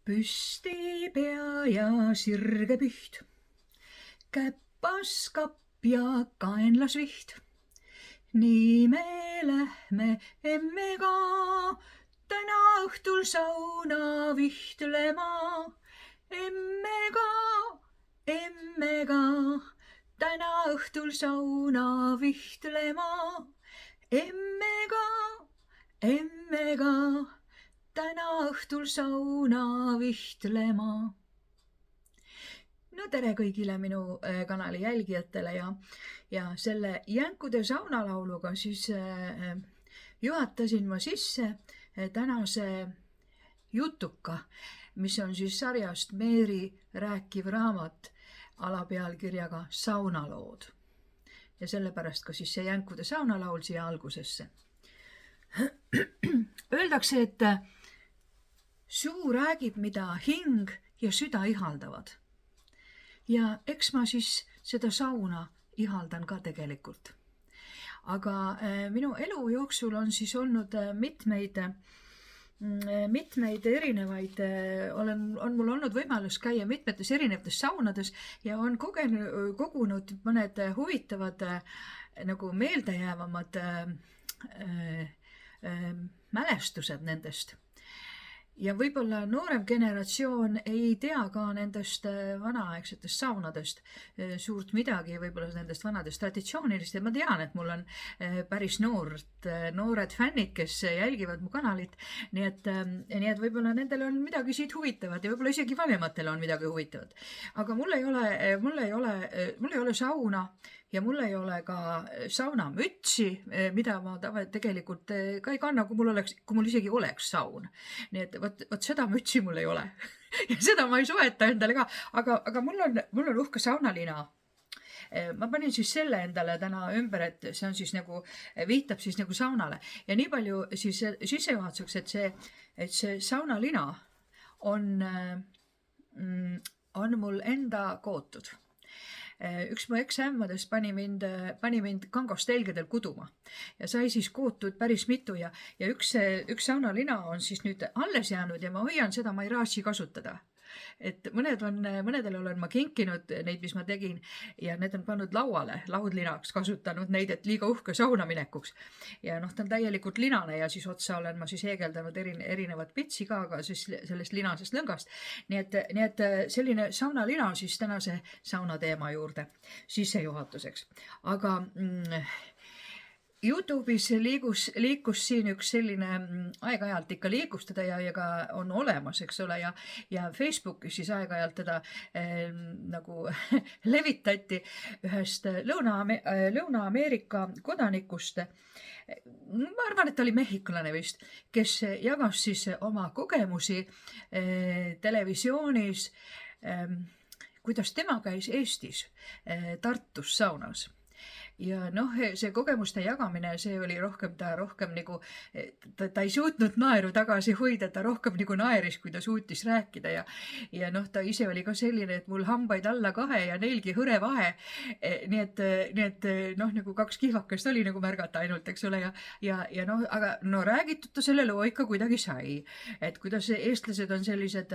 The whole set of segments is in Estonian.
Püsti pea ja sirge püht, käpas kapp ja kaenlas viht. Nii me lähme emmega täna õhtul sauna vihtlema. Emmega, emmega täna õhtul sauna vihtlema. Emmega, emmega täna õhtul sauna vihtlema. No tere kõigile minu kanali jälgijatele ja selle Jänkude saunalauluga siis juhatasin ma sisse tänase jutuka, mis on siis sarjast Meeri rääkiv raamat alapealkirjaga Saunalood. Ja sellepärast ka siis see Jänkude saunalaul siia algusesse. Öeldakse, et suu räägib, mida hing ja süda ihaldavad. Ja eks ma siis seda sauna ihaldan ka tegelikult. Aga minu elu jooksul on siis olnud mitmeid erinevaid, on mul olnud võimalus käia mitmetes erinevates saunades ja on kogunud mõned huvitavad nagu meeldejäävamad mälestused nendest. Ja võib-olla noorem generatsioon ei tea ka nendest vanaaegsetest saunadest suurt midagi, võib-olla nendest vanadest traditsioonilist. Ja ma tean, et mul on päris noored fännid, kes jälgivad mu kanalit. Nii et võib-olla nendel on midagi siit huvitavat ja võib-olla isegi vanematel on midagi huvitavat. Aga mul ei ole sauna ja mul ei ole ka saunamütsi, mida ma tegelikult ka ei kanna, kui mul isegi oleks saun. Nii et võt seda mütsi mul ei ole. Ja seda ma ei soeta endale ka, aga mul on uhke saunalina. Ma panin siis selle endale täna ümber, et see on siis nagu, viitab siis nagu saunale. Ja nii palju siis sissejuhatuseks, et see saunalina on mul enda kootud. Üks mu eksämmadest pani mind kangost helgedel kuduma ja sai siis kootud päris mitu ja üks saunalina on siis nüüd alles jäänud ja ma hoian seda, ma ei raatsi kasutada. Et mõnedele olen ma kinkinud neid, mis ma tegin ja need on pannud lauale, laudlinaks kasutanud neid, et liiga uhke sauna minekuks. Ja ta on täielikult linane ja siis otsa olen ma siis heegeldanud erinevat pitsi ka siis sellest linasest lõngast. Nii et selline saunalina siis tänase sauna teema juurde sissejuhatuseks. Aga YouTube'is liikus siin üks selline aeg-ajalt ikka liikustada ja ka on olemas, eks ole, ja Facebookis siis aeg-ajalt teda nagu levitati ühest Lõuna-Ameerika kodanikust. Ma arvan, et ta oli mehhiklane vist, kes jagas siis oma kogemusi televisioonis, kuidas tema käis Eestis Tartus saunas. Ja see kogemuste jagamine, see oli rohkem nagu, ta ei suutnud naeru tagasi hoida, ta rohkem nagu naeris, kui ta suutis rääkida ja ta ise oli ka selline, et mul hambaid alla 2 ja neilgi hõre vahe. Nii et nagu 2 kihvakest oli nagu märgata ainult, eks ole, aga räägitud ta selle loo ikka kuidagi sai, et kuidas eestlased on sellised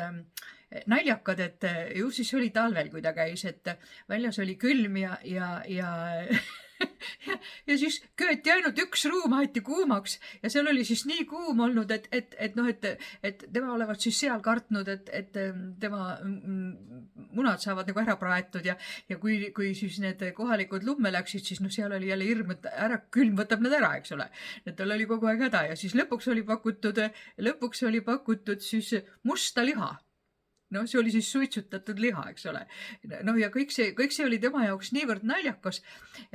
naljakad, et ju siis oli talvel, kui ta käis, et väljas oli külm ja siis kööti ainult üks ruum, aeti kuumaks ja seal oli siis nii kuum olnud, et tema olevat siis seal kartnud, et tema munad saavad nagu ära praetud ja kui siis need kohalikud lumme läksid, siis seal oli jälle hirm, et külm võtab need ära, eks ole. Et tal oli kogu aeg häda ja siis lõpuks oli pakutud siis musta liha. See oli siis suitsutatud liha, eks ole. Ja kõik see oli tema jaoks niivõrd naljakas,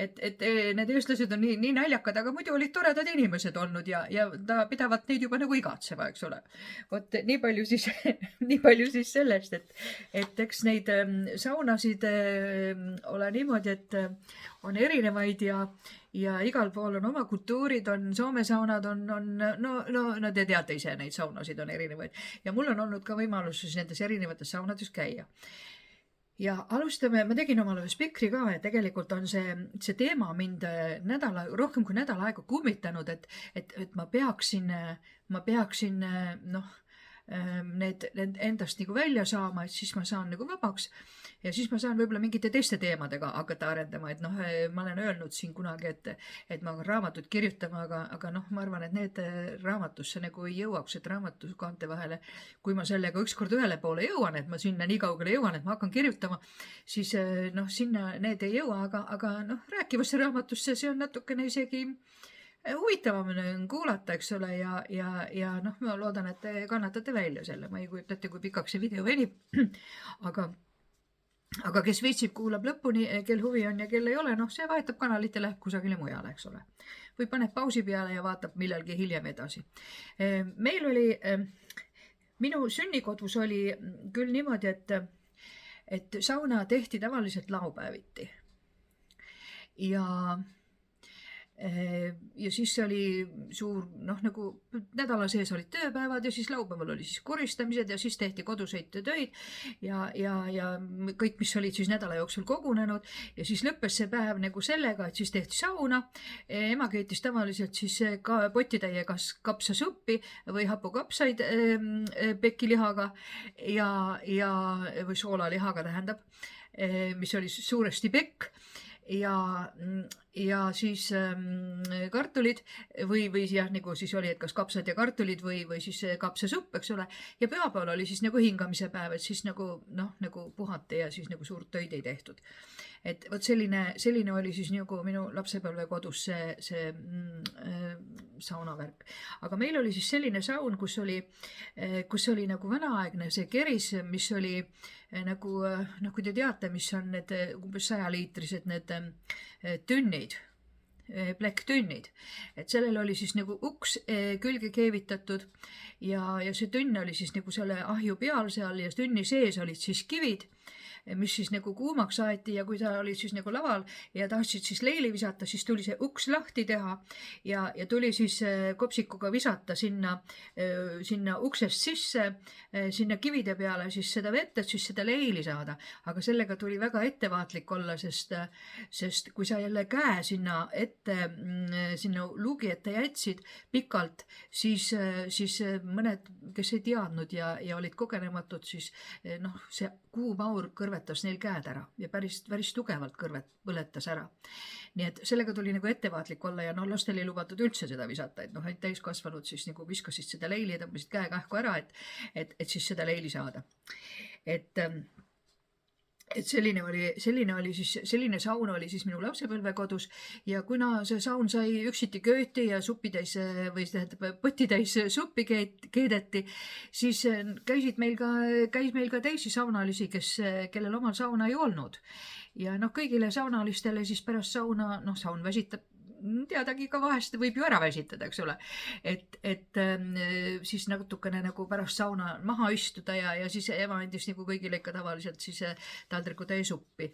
et need eestlased on nii naljakad, aga muidu olid toredad inimesed olnud ja ta pidavat neid juba nagu igatseva, eks ole. Vot nii palju siis sellest, et eks neid saunasid ole niimoodi, et on erinevaid ja igal pool on oma kultuurid, on Soome saunad, no te teate ise, neid saunasid on erinevaid. Ja mul on olnud ka võimalus siis nendes erinevates saunades käia. Ja alustame, ma tegin omale spikri ka, et tegelikult on see teema mind rohkem kui nädal aega kummitanud, et ma peaksin need endast nagu välja saama, et siis ma saan nagu vabaks ja siis ma saan võib-olla mingite teiste teemadega hakata arendama, et noh, ma olen öelnud siin kunagi, et ma hakkan raamatut kirjutama, aga noh, ma arvan, et need raamatusse nagu ei jõuaks, et raamatukaante vahele, kui ma sellega ükskord ühele poole jõuan, et ma sinna nii kaugele jõuan, et ma hakkan kirjutama, siis noh, sinna need ei jõua, aga noh, rääkivasse raamatusse see on natukene isegi huvitavam kuulata, eks ole, ja noh, ma loodan, et te kannatate välja selle, ma ei kujuta ette, kui pikaks see video venib, aga kes viitsib, kuulab lõpuni, kel huvi on ja kel ei ole, noh, see vahetab kanalit ja läheb kusagile mujale, eks ole. Või paneb pausi peale ja vaatab millalgi hiljem edasi. Meil oli, minu sünnikodus oli küll niimoodi, et sauna tehti tavaliselt laupäeviti. Ja siis oli suur, noh, nagu nädala sees olid tööpäevad ja siis laupäeval oli siis koristamised ja siis tehti koduseid töid ja kõik, mis olid siis nädala jooksul kogunenud ja siis lõppes see päev nagu sellega, et siis tehti sauna. Ema keetis tavaliselt siis ka potitäie kas kapsasuppi või hapukapsaid pekilihaga või soolalihaga tähendab, mis oli suuresti pekk. Ja siis kartulid või jah, nagu siis oli, et kas kapsad ja kartulid või siis kapsasupp, eks ole. Ja pühapäeval oli siis nagu hingamise päev, et siis nagu, noh, nagu puhati ja siis nagu suurt töid ei tehtud. Et võt selline oli siis nagu minu lapsepõlve kodus see saunavärk. Aga meil oli siis selline saun, kus oli nagu vanaaegne see keris, mis oli nagu, noh, kui te teate, mis on need umbes 100-liitrised need tünnid, plekktünnid, et sellel oli siis nagu uks külge keevitatud ja see tünn oli siis nagu selle ahju peal seal ja tünni sees olid siis kivid, mis siis nagu kuumaks aeti ja kui ta oli siis nagu laval ja tahtsid siis leili visata, siis tuli see uks lahti teha ja tuli siis kopsikuga visata sinna uksest sisse, sinna kivide peale siis seda vett, et siis seda leili saada. Aga sellega tuli väga ettevaatlik olla, sest kui sa jälle käe sinna luugi ette jätsid pikalt, siis mõned, kes ei teadnud ja olid kogenematud, siis noh, see kuum aur kõrvetas neil käed ära ja päris tugevalt põletas ära. Nii et sellega tuli nagu ettevaatlik olla ja noh, lastel ei lubatud üldse seda visata, et noh, et täiskasvanud siis nagu viskasid seda leili ja tõmbasid käe kähku ära, et siis seda leili saada. Et selline saun oli siis minu lapsepõlve kodus ja kuna see saun sai üksiti kööti ja supitäis või tähendab potitäis suppi keedeti, siis käis meil ka teisi saunalisi, kellel omal sauna ei olnud. Ja noh, kõigile saunalistele siis pärast sauna, noh, saun väsitab, teadagi ka vahest võib ju ära väsitada, eks ole, et siis natukene nagu pärast sauna maha istuda ja siis ema andis nagu kõigile ikka tavaliselt siis taldriku täie suppi.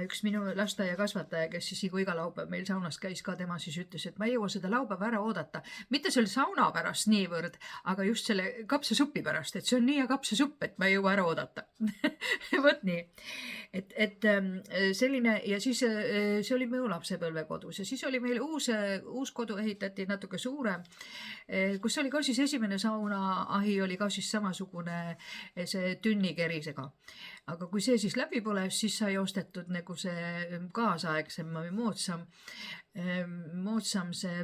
Üks minu lasteaia kasvataja, kes siis iga laupäev meil saunas käis ka, tema siis ütles, et ma ei jõua seda laupäeva ära oodata, mitte selle sauna pärast niivõrd, aga just selle kapsasupi pärast, et see on nii hea kapsasupp, et ma ei jõua ära oodata. Võt nii, et selline ja siis see oli minu lapsepõlve kodus ja siis oli meil uus kodu ehitati natuke suurem, kus oli ka siis esimene saunaahi oli ka siis samasugune see tünnikerisega. Aga kui see siis läbi põles, siis sai ostetud nagu see kaasaegsem või moodsam see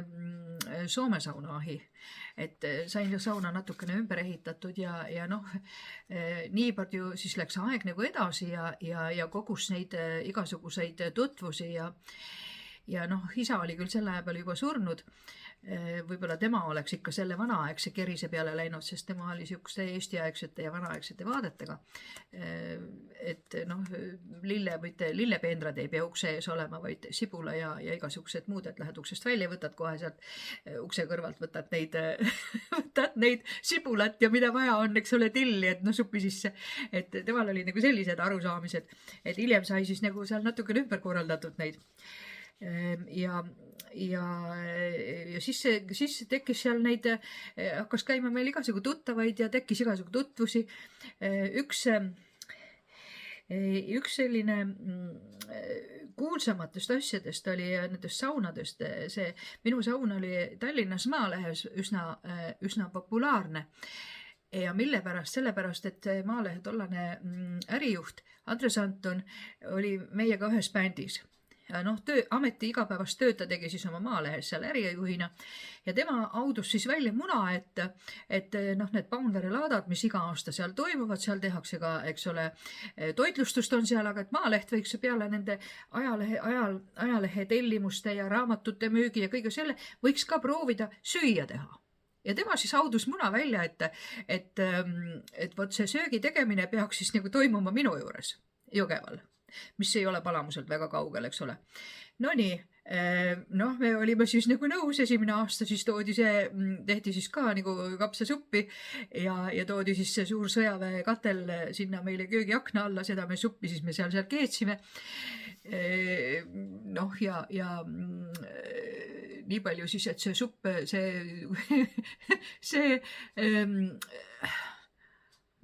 Soome saunaahi. Et sain sauna natukene ümber ehitatud ja noh, nii palju siis läks aeg nagu edasi ja kogus neid igasuguseid tutvusi ja noh, isa oli küll selle aja peal juba surnud, võib-olla tema oleks ikka selle vanaaegse kerise peale läinud, sest tema oli siukeste eestiaegsete ja vanaaegsete vaadetega. Et noh, lillepeendrad ei pea ukse ees olema, vaid sibula ja igasugused muud, et lähed uksest välja, võtad kohe sealt ukse kõrvalt, võtad neid sibulat ja mida vaja on, eks ole, tilli, et noh, supi sisse. Et temal oli nagu sellised arusaamised, et hiljem sai siis nagu seal natukene ümber korraldatud neid. Ja siis tekkis seal neid, hakkas käima meil igasugu tuttavaid ja tekkis igasugu tutvusi. Üks selline kuulsamatest asjadest oli nendest saunadest, minu saun oli Tallinnas Maalehes üsna populaarne. ja mille pärast? Sellepärast, et Maalehe tollane ärijuht Andres Anton oli meiega ühes bändis. Ja noh, ameti igapäevast tööd ta tegi siis oma Maalehes seal ärijuhina ja tema audus siis välja muna, et noh, need Paunvere laadad, mis iga aasta seal toimuvad, seal tehakse ka, eks ole, toitlustust on seal, aga et Maaleht võiks peale nende ajalehe tellimuste ja raamatute müügi ja kõige selle võiks ka proovida süüa teha. Ja tema siis audus muna välja, et vot see söögi tegemine peaks siis nagu toimuma minu juures Jõgeval, mis ei ole Palamuselt väga kaugel, eks ole. No nii, noh, me olime siis nagu nõus, esimene aasta siis tehti siis ka nagu kapsasuppi ja toodi siis see suur sõjaväekatel sinna meile köögiakna alla, seda me suppi siis me seal keetsime. Noh, ja nii palju siis, et see supp,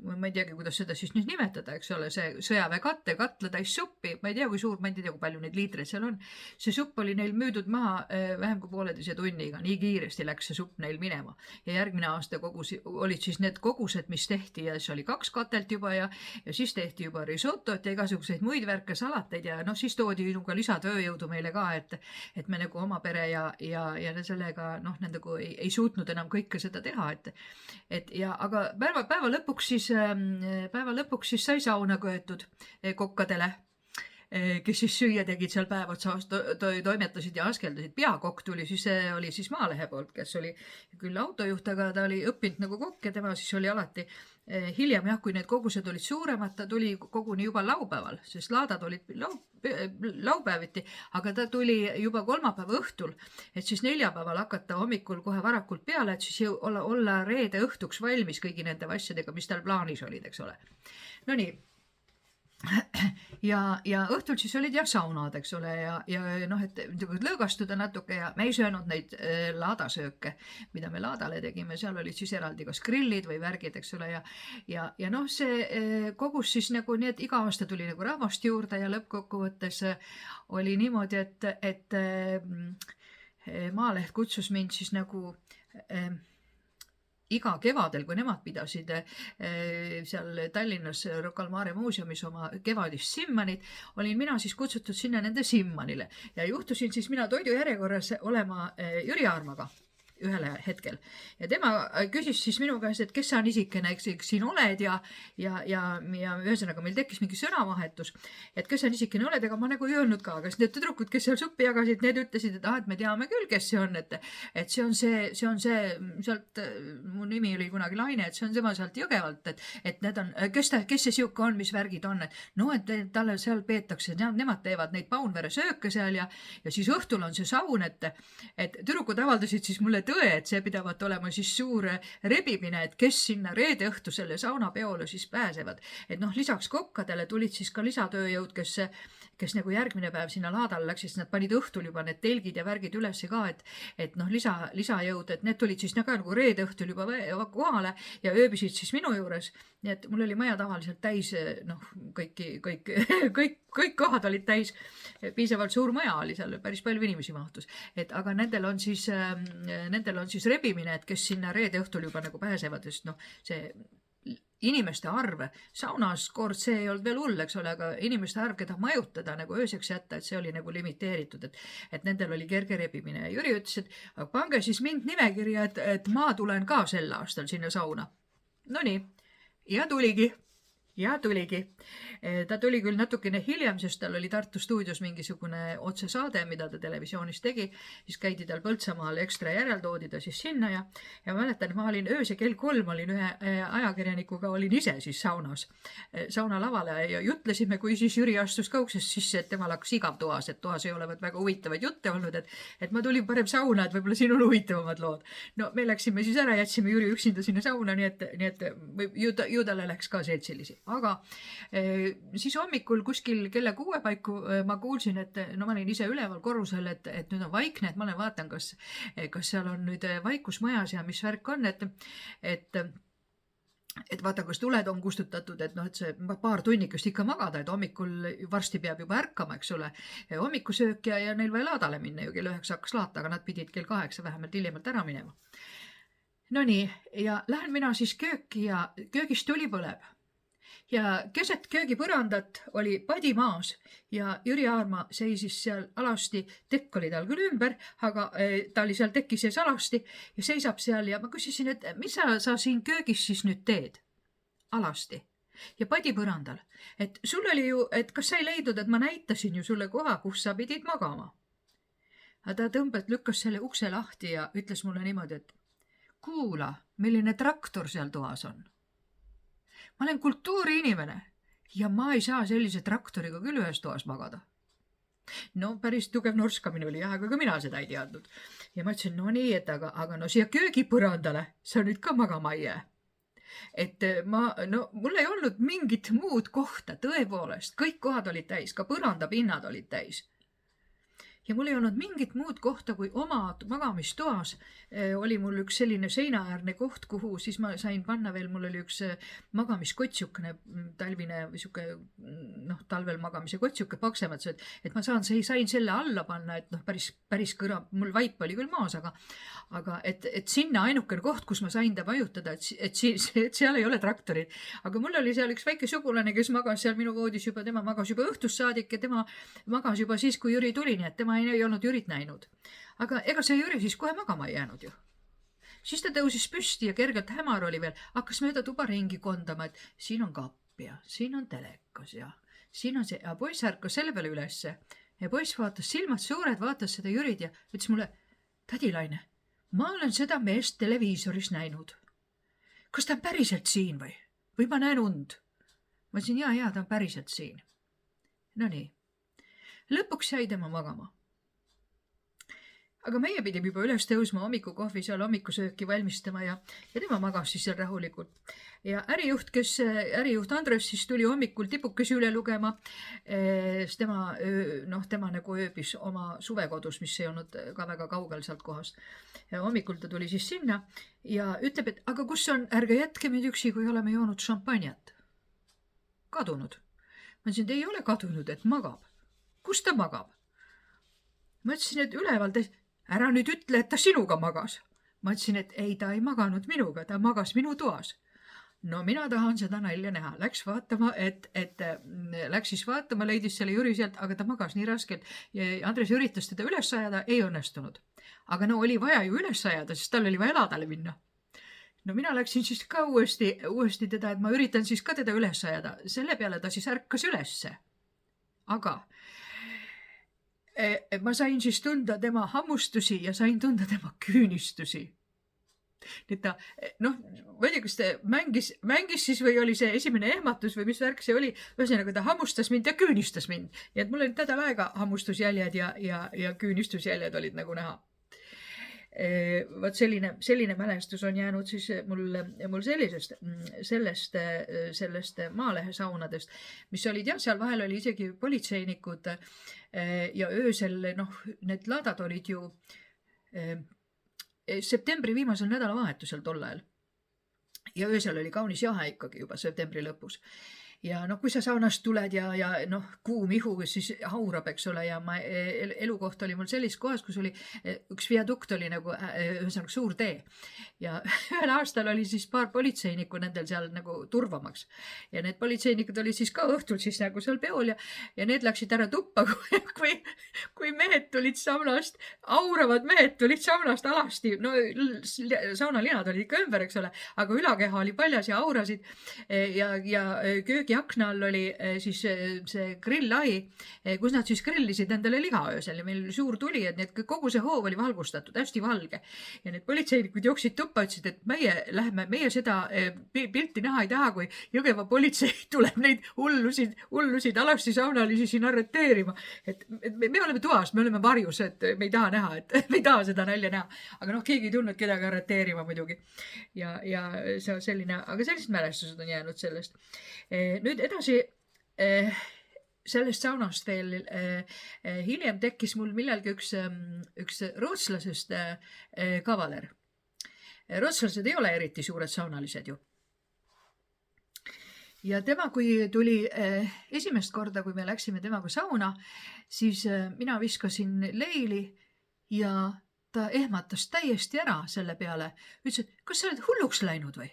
ma ei teagi, kuidas seda siis nüüd nimetada, eks ole, see sõjaväekatte, katlatäis suppi, ma ei tea, kui suur, ma ei tea, kui palju neid liitreid seal on. See supp oli neil müüdud maha vähem kui 1,5 tunniga, nii kiiresti läks see supp neil minema. Ja järgmine aasta olid siis need kogused, mis tehti ja siis oli 2 katelt juba ja siis tehti juba risottot ja igasuguseid muid värke, salateid ja noh, siis toodi ka lisatööjõudu meile ka, et me nagu oma pere ja sellega noh, nendega ei suutnud enam kõike seda teha, aga päeva lõpuks siis sai sauna köetud kokkadele, kes siis süüa tegid seal päev otsa, toimetasid ja askeldasid. Peakokk oli siis Maalehe poolt, kes oli küll autojuht, aga ta oli õppinud nagu kokk ja tema siis oli alati hiljem jah, kui need kogused olid suuremad, ta tuli koguni juba laupäeval, sest laadad olid laupäeviti, aga ta tuli juba kolmapäeva õhtul, et siis neljapäeval hakata hommikul kohe varakult peale, et siis olla reede õhtuks valmis kõigi nende asjadega, mis tal plaanis olid, eks ole. No nii. Ja õhtul siis olid jah saunad, eks ole, ja noh, et lõõgastuda natuke ja me ei söönud neid laadasööke, mida me laadale tegime, seal olid siis eraldi kas grillid või värgid, eks ole, ja noh, see kogus siis nagu nii, et iga aasta tuli nagu rahvast juurde ja lõppkokkuvõttes oli niimoodi, et Maaleht kutsus mind siis nagu iga kevadel, kui nemad pidasid seal Tallinnas Rocca al Mare muuseumis oma kevadist simmanit, olin mina siis kutsutud sinna nende simmanile ja juhtusin siis mina toidujärjekorras olema Jüri Aarmaga ühel hetkel. Ja tema küsis siis minu käest, et kes sa nisikene, eks siin oled ja ühesõnaga meil tekkis mingi sõnavahetus, et kes sa nisikene oled, ega ma nagu ei öelnud ka, aga need tüdrukud, kes seal suppi jagasid, need ütlesid, et me teame küll, kes see on, et see on see, sealt, mu nimi oli kunagi Laine, et see on tema sealt Jõgevalt, et need on, kes see siuke on, mis värgid on, et talle seal peetakse, nemad teevad neid Paunvere sööke seal ja siis õhtul on see saun, et tüdrukud avaldasid siis mulle tõe, et see pidavat olema siis suur rebimine, et kes sinna reede õhtusele saunapeole siis pääsevad. Et noh, lisaks kokkadele tulid siis ka lisatööjõud, kes nagu järgmine päev sinna laadal läks, siis nad panid õhtul juba need telgid ja värgid üles ka, et noh, lisajõud, et need tulid siis nagu reede õhtul juba kohale ja ööbisid siis minu juures. Nii et mul oli maja tavaliselt täis, noh, kõik kohad olid täis, piisavalt suur maja oli seal, päris palju inimesi mahtus. Aga nendel on siis rebimine, et kes sinna reede õhtul juba nagu pääsevad, sest noh, see inimeste arv, saunas kord see ei olnud veel hull, eks ole, aga inimeste arv, keda majutada nagu ööseks jätta, et see oli nagu limiteeritud, et nendel oli kerge rebimine. Ja Jüri ütles, et pange siis mind nimekirja, et ma tulen ka sel aastal sinna sauna. No nii, ja tuligi. Ta tuli küll natukene hiljem, sest tal oli Tartu stuudios mingisugune otsesaade, mida ta televisioonis tegi, siis käidi tal Põltsamaal ekstra järeltoodi ta siis sinna ja mäletan, ma olin ööse kell 3, olin ühe ajakirjanikuga, olin ise siis sauna lavale ja jutlesime, kui siis Jüri astus ka uksest sisse, et temal hakkas igav toas, et toas ei ole väga huvitavaid jutte olnud, et ma tulin parem sauna, et võib-olla siin on huvitavamad lood. No me läksime siis ära, jätsime Jüri üksinda sinna sauna, nii et ju talle läks ka seltsilisi. Aga siis hommikul kuskil kella 6 paiku ma kuulsin, et no ma olin ise üleval korrusel, et nüüd on vaikne, et ma vaatan, kas seal on nüüd vaikus majas ja mis värk on, et vaata, kas tuled on kustutatud, et noh, et see paar tunnikest ikka magada, et hommikul varsti peab juba ärkama, eks ole, hommikusöök ja neil vaja laadale minna ju, kell 9 hakkas laata, aga nad pidid kell 8 vähemalt hiljemalt ära minema. No nii, ja lähen mina siis kööki ja köögis tuli põleb. Ja keset köögipõrandat oli padi maas ja Jüri Aarma seisis seal alasti, tekk oli tal küll ümber, aga ta oli seal teki sees alasti ja seisab seal ja ma küsisin, et mis sa siin köögis siis nüüd teed? Alasti. Ja padi põrandal. Et sul oli ju, et kas sa ei leidnud, et ma näitasin ju sulle koha, kus sa pidid magama? Aga ta lükkas selle ukse lahti ja ütles mulle niimoodi, et kuula, milline traktor seal toas on. Ma olen kultuuriinimene ja ma ei saa sellise traktoriga küll ühes toas magada. No päris tugev norskamine oli jah, aga ka mina seda ei teadnud. Ja ma ütlesin, no nii, et aga no siia köögipõrandale sa nüüd ka magama ei jää. Et mul ei olnud mingit muud kohta, tõepoolest, kõik kohad olid täis, ka põrandapinnad olid täis. Ja mul ei olnud mingit muud kohta kui oma magamistoas. Oli mul üks selline seinaäärne koht, kuhu siis ma sain panna veel, mul oli üks magamiskotsukene, talvine, talvel magamise kotsuke paksemad, et ma sain selle alla panna, et päris kõra, mul vaip oli küll maas, aga et sinna ainukene koht, kus ma sain ta vajutada, et seal ei ole traktorid. Aga mul oli seal üks väike sugulane, kes magas seal minu voodis juba, tema magas juba õhtust saadik ja tema magas juba siis, kui Jüri tuli, nii et tema ei olnud Jürit näinud. Aga ega see Jüri siis kohe magama ei jäänud ju. Siis ta tõusis püsti ja kergelt hämar oli veel, hakkas mööda tuba ringi kondama, et siin on kapp ja siin on telekas ja siin on see, ja poiss ärkas selle peale ülesse. Ja poiss vaatas, silmad suured, vaatas seda Jürit ja ütles mulle, tädilaine, ma olen seda meest televiisoris näinud. Kas ta on päriselt siin või ma näen und? Ma ütlesin, jaa, ta on päriselt siin. No nii. Lõpuks jäi tema magama. Aga meie pidime juba üles tõusma hommikukohvi seal hommikusööki valmistama ja tema magas siis seal rahulikult. Ja ärijuht Andres siis tuli hommikul tipukesi üle lugema, sest tema nagu ööbis oma suvekodus, mis ei olnud ka väga kaugel sealt kohast. Ja hommikul ta tuli siis sinna ja ütleb, et aga kus on, ärge jätke meid üksi, kui oleme joonud šampanjat. Kadunud. Ma ütlesin, et ei ole kadunud, et magab. Kus ta magab? Ma ütlesin, et üleval ära nüüd ütle, et ta sinuga magas. Ma ütlesin, et ei, ta ei maganud minuga, ta magas minu toas. No mina tahan seda nalja näha. Läks siis vaatama, leidis selle Jüri sealt, aga ta magas nii raskelt. Ja Andres üritas teda üles ajada, ei õnnestunud. Aga oli vaja ju üles ajada, sest tal oli vaja eladale minna. No mina läksin siis ka uuesti teda, et ma üritan siis ka teda üles ajada. Selle peale ta siis ärkas ülesse. Aga ma sain siis tunda tema hammustusi ja sain tunda tema küünistusi. Nii ta, ma ei tea, kas ta mängis siis või oli see esimene ehmatus või mis värk see oli. Ühesõnaga ta hammustas mind ja küünistas mind. Nii et mul oli nädal aega hammustusjäljed ja küünistusjäljed olid nagu näha. Võt selline mälestus on jäänud siis mul sellest Maalehe saunadest, mis olid jah, seal vahel oli isegi politseinikud ja öösel, need laadad olid ju septembri viimasel nädalavahetusel tol ajal. Ja öösel oli kaunis jahe ikkagi juba septembri lõpus. Ja kui sa saunast tuled ja kuum ihu, siis haurab, eks ole, ja elukoht oli mul sellis kohas, kus oli üks viadukt oli nagu ühesõnaga suur tee. Ja ühel aastal oli siis paar politseinikku nendel seal nagu turvamaks. Ja need politseinikud oli siis ka õhtul siis nagu seal peol ja need läksid ära tuppa, kui mehed tulid saunast, auravad mehed tulid saunast alasti. No saunalinad olid ikka ümber, eks ole, aga ülakeha oli paljas ja aurasid ja köögi akna all oli siis see grillahi, kus nad siis grillisid endale liha öösel ja meil oli suur tuli, et kogu see hoov oli valgustatud, hästi valge. Ja need politseinikud jooksid tuppa, ütlesid, et meie seda pilti näha ei taha, kui Jõgeva politsei tuleb neid hullusid alasti saunalisi siin arreteerima. Et me oleme toas, me oleme varjus, et me ei taha näha, et me ei taha seda nalja näha. Aga keegi ei tulnud kedagi arreteerima muidugi. Ja see on selline, aga sellised mälestused on jäänud sellest. Nüüd edasi sellest saunast veel hiljem tekkis mul millalgi üks rootslasest kavaler. Rootslased ei ole eriti suured saunalised ju. Ja tema, kui tuli esimest korda, kui me läksime temaga sauna, siis mina viskasin leili ja ta ehmatas täiesti ära selle peale. Ütles, et kas sa oled hulluks läinud või?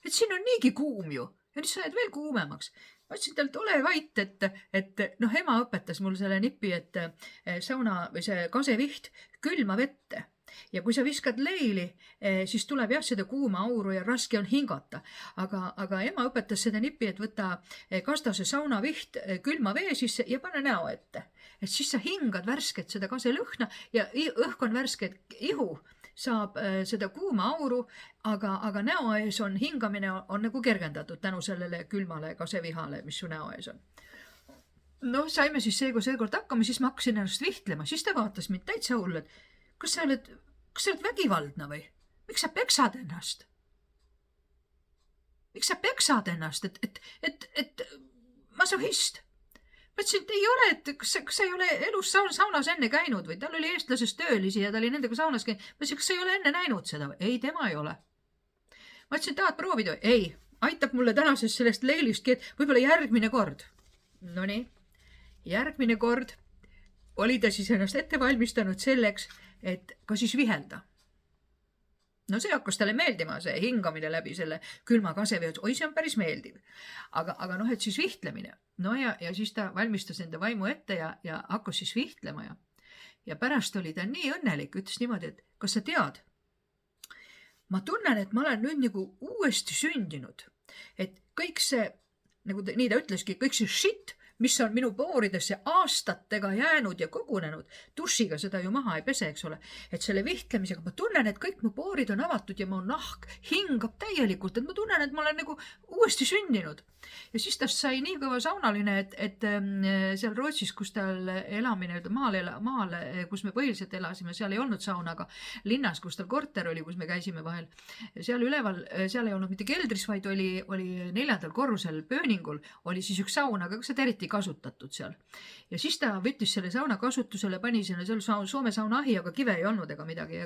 Et siin on niigi kuum ju. Ja nüüd sa oled veel kuumemaks. Ma ütlesin talt, ole vait, et ema õpetas mul selle nipi, et sauna või see kaseviht külma vette. Ja kui sa viskad leili, siis tuleb jah seda kuuma auru ja raske on hingata. Aga ema õpetas seda nipi, et võta kastase saunaviht külma vee sisse ja pane näo ette. Et siis sa hingad värsket seda kaselõhna ja õhk on värsket ihu. Saab seda kuuma auru, aga näo ees on hingamine on nagu kergendatud tänu sellele külmale kasevihale, mis su näo ees on. No saime siis seekord hakkama, siis ma hakkasin ennast vihtlema, siis ta vaatas mind täitsa hull, et kas sa oled vägivaldna või? Miks sa peksad ennast? Miks sa peksad ennast, et masohhist? Ma ütlesin, et ei ole, et kas sa ei ole elus saunas enne käinud või tal oli eestlasest töölisi ja ta oli nendega saunas käinud. Ma ütlesin, kas sa ei ole enne näinud seda või? Ei, tema ei ole. Ma ütlesin, tahad proovida või? Ei, aitab mulle tänasest sellest leilist, võib-olla järgmine kord. No nii, järgmine kord oli ta siis ennast ette valmistanud selleks, et ka siis vihelda. No see hakkas talle meeldima, see hingamine läbi selle külma kasevee, oi, see on päris meeldiv. Aga et siis vihtlemine. No ja siis ta valmistas enda vaimu ette ja hakkas siis vihtlema ja pärast oli ta nii õnnelik, ütles niimoodi, et kas sa tead, ma tunnen, et ma olen nüüd nagu uuesti sündinud, et kõik see, nagu nii ta ütleski, kõik see shit, mis on minu pooridesse aastatega jäänud ja kogunenud, dušiga seda ju maha ei pese, eks ole, et selle vihtlemisega ma tunnen, et kõik mu poorid on avatud ja mu nahk hingab täielikult, et ma tunnen, et ma olen nagu uuesti sündinud. Ja siis tast sai nii kõva saunaline, et seal Rootsis, kus tal elamine, maal, kus me põhiliselt elasime, seal ei olnud sauna, aga linnas, kus tal korter oli, kus me käisime vahel, seal üleval, seal ei olnud mitte keldris, vaid oli 4. korrusel pööningul, oli siis üks saun, aga seda eriti kasutatud seal. Ja siis ta võttis selle sauna kasutusele, pani sinna Soome sauna ahi, aga kive ei olnud ega midagi,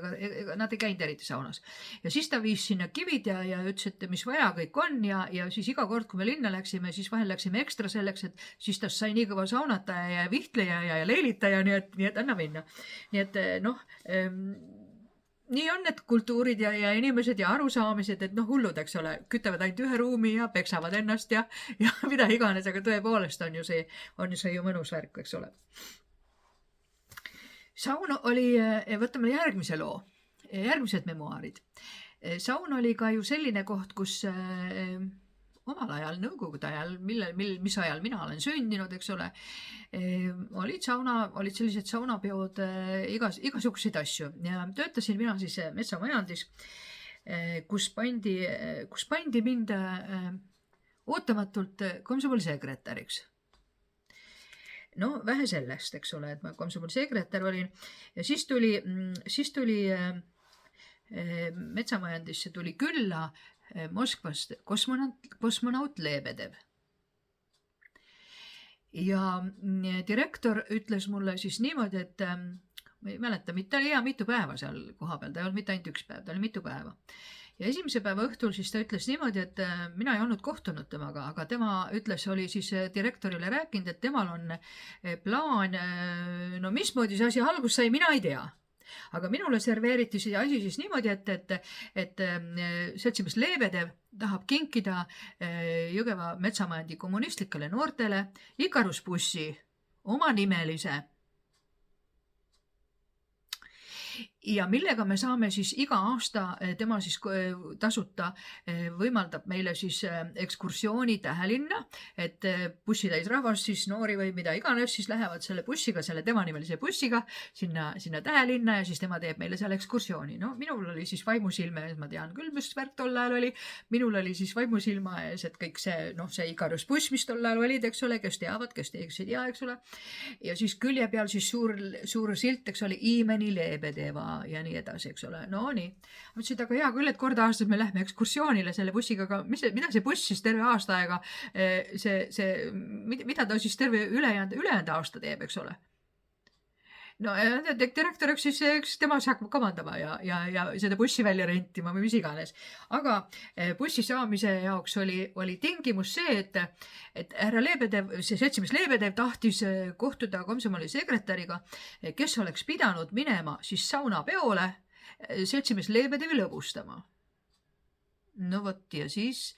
nad ei käinud eriti saunas. Ja siis ta viis sinna kivid ja ütles, et mis vaja kõik on ja siis iga kord, kui me linna läksime, siis vahel läksime ekstra selleks, et siis ta sai nii kõva saunataja ja vihtleja ja leilitaja, nii et anna minna. Nii et nii on need kultuurid ja inimesed ja arusaamised, et hullud, eks ole, kütavad ainult ühe ruumi ja peksavad ennast ja mida iganes, aga tõepoolest on ju see ju mõnus värk, eks ole. Saun oli, võtame järgmise loo, järgmised memuaarid. Saun oli ka ju selline koht, kus omal ajal, nõukogude ajal, mis ajal mina olen sündinud, eks ole, olid sellised saunapeod, igasuguseid asju ja töötasin mina siis metsamajandis, kus pandi mind ootamatult komsomolisekretäriks. No vähe sellest, eks ole, et ma komsomolisekretär olin ja siis tuli metsamajandisse tuli külla Moskvast kosmonaut Lebedev. Ja direktor ütles mulle siis niimoodi, et ma ei mäleta, ta oli mitu päeva seal koha peal, ta ei olnud mitte ainult üks päev, ta oli mitu päeva. Ja esimese päeva õhtul siis ta ütles niimoodi, et mina ei olnud kohtunud temaga, aga tema ütles, oli siis direktorile rääkinud, et temal on plaan, no mismoodi see asi algus sai, mina ei tea. Aga minule serveeriti see asi siis niimoodi, et seltsimees Lebedev tahab kinkida Jõgeva metsamajandi kommunistlikele noortele Ikarusbussi omanimelise ja millega me saame siis iga aasta tema siis tasuta võimaldab meile siis ekskursiooni Tähelinna, et bussitäis rahvas siis noori või mida iganes siis lähevad selle bussiga, selle temanimelise bussiga sinna Tähelinna ja siis tema teeb meile seal ekskursiooni. No minul oli siis vaimusilme ees, ma tean küll, mis värk tol ajal oli, minul oli siis vaimusilma ees, et kõik see Ikarusbuss, mis tol ajal olid, eks ole, kes teavad, kes ei tea, eks ole. Ja siis külje peal siis suur silt, eks ole, Imeni Lebedeva ja nii edasi, eks ole. No nii. Ma ütlesin, aga hea küll, et kord aastas me lähme ekskursioonile selle bussiga, aga mida see buss siis terve aasta aega, mida ta siis terve ülejäänud aasta teeb, eks ole. no direktor üks tema hakkab kamandama ja seda bussi välja rentima või mis iganes. Aga bussi saamise jaoks oli tingimus see, et härra Lebedev, see seltsimees Lebedev tahtis kohtuda komsomoli sekretäriga, kes oleks pidanud minema siis saunapeole seltsimees Lebedevi lõbustama. No vot, ja siis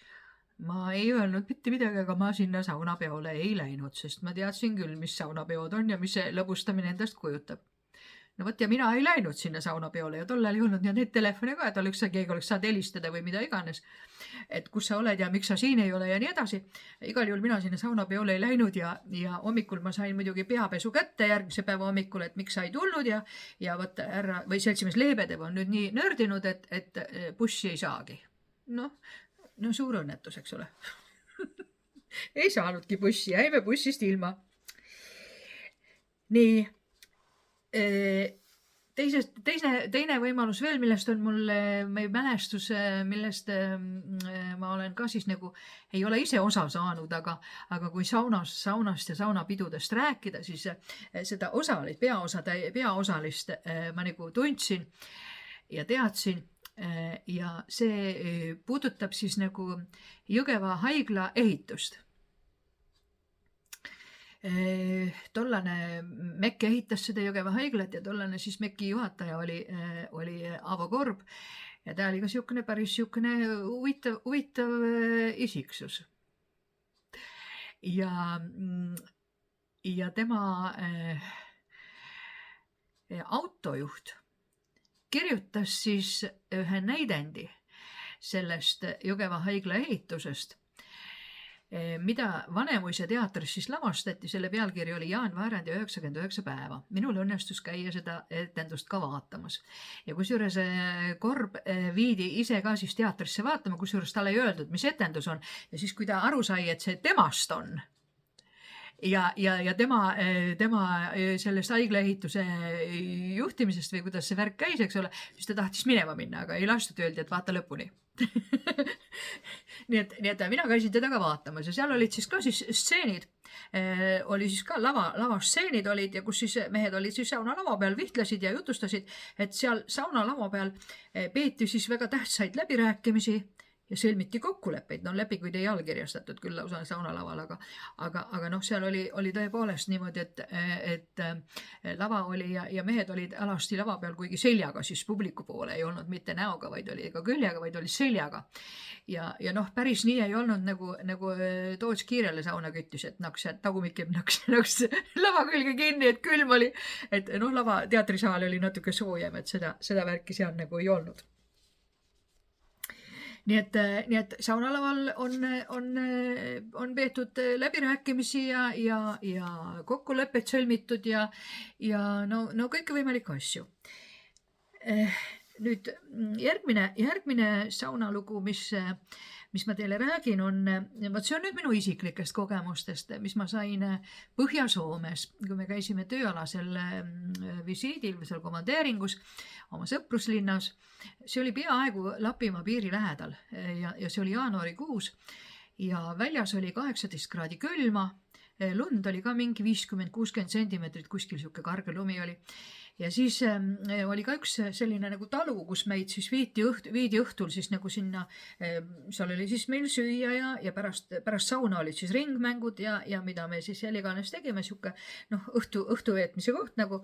ma ei öelnud mitte midagi, aga ma sinna saunapeole ei läinud, sest ma teadsin küll, mis saunapeod on ja mis see lõbustamine endast kujutab. No vot, ja mina ei läinud sinna saunapeole ja tollal ei olnud neid telefone ka, et keegi oleks saanud helistada või mida iganes, et kus sa oled ja miks sa siin ei ole ja nii edasi. Igal juhul mina sinna saunapeole ei läinud ja hommikul ma sain muidugi peapesu kätte järgmise päeva hommikul, et miks sa ei tulnud ja vot härra või seltsimees Lebedev on nüüd nii nördinud, et bussi ei saagi. No suur õnnetus, eks ole. Ei saanudki bussi, jäime bussist ilma. Nii, teine võimalus veel, millest on mul mälestus, millest ma olen ka siis nagu, ei ole ise osa saanud, aga kui saunast ja saunapidudest rääkida, siis seda peaosalist ma nagu tundsin ja teadsin. Ja see puudutab siis nagu Jõgeva haigla ehitust. Tollane MEK ehitas seda Jõgeva haiglat ja tollane siis MEK-i juhataja oli Aavo Korb ja ta oli ka päris huvitav isiksus. Ja tema autojuht kirjutas siis ühe näidendi sellest Jõgeva haigla ehitusest, mida Vanemuise teatris siis lavastati, selle pealkiri oli Jaan Vaärandi 99 päeva. Minul õnnestus käia seda etendust ka vaatamas. Ja kusjuures Korb viidi ise ka siis teatrisse vaatama, kusjuures talle ei öeldud, mis etendus on. Ja siis, kui ta aru sai, et see temast on, ja tema sellest haiglaehituse juhtimisest või kuidas see värk käis, eks ole, siis ta tahtis minema minna, aga ei lastud, öeldi, et vaata lõpuni. nii et mina käisin teda ka vaatamas ja seal olid siis ka siis stseenid, oli siis ka lavastseenid olid ja kus siis mehed olid siis saunalava peal, vihtlesid ja jutustasid, et seal saunalava peal peeti siis väga tähtsaid läbirääkimisi ja sõlmiti kokkuleppeid, lepinguid ei allkirjastatud küll lausa saunalaval, aga seal oli tõepoolest niimoodi, et lava oli ja mehed olid alasti lava peal, kuigi seljaga siis publiku poole ei olnud mitte näoga, vaid oli ega küljega, vaid oli seljaga. Ja päris nii ei olnud nagu Toots Kiirele sauna küttis, et tagumik jääb naks lava külge kinni, et külm oli, et lava teatrisaal oli natuke soojem, et seda värki seal nagu ei olnud. Nii et saunalaval on peetud läbirääkimisi ja kokkuleppeid sõlmitud ja kõike võimalikku asju. Nüüd järgmine saunalugu, mis ma teile räägin, see on nüüd minu isiklikest kogemustest, mis ma sain Põhja-Soomes, kui me käisime tööalasel visiidil või seal komandeeringus oma sõpruslinnas. See oli peaaegu Lapimaa piiri lähedal ja see oli jaanuarikuus ja väljas oli 18 kraadi külma, lund oli ka mingi 50-60 sentimeetrit, kuskil siuke karge lumi oli. Ja siis oli ka üks selline nagu talu, kus meid siis viidi õhtul siis nagu sinna, seal oli siis meil süüa ja pärast sauna olid siis ringmängud ja mida me siis jäliganes tegime, siuke õhtu veetmise koht nagu,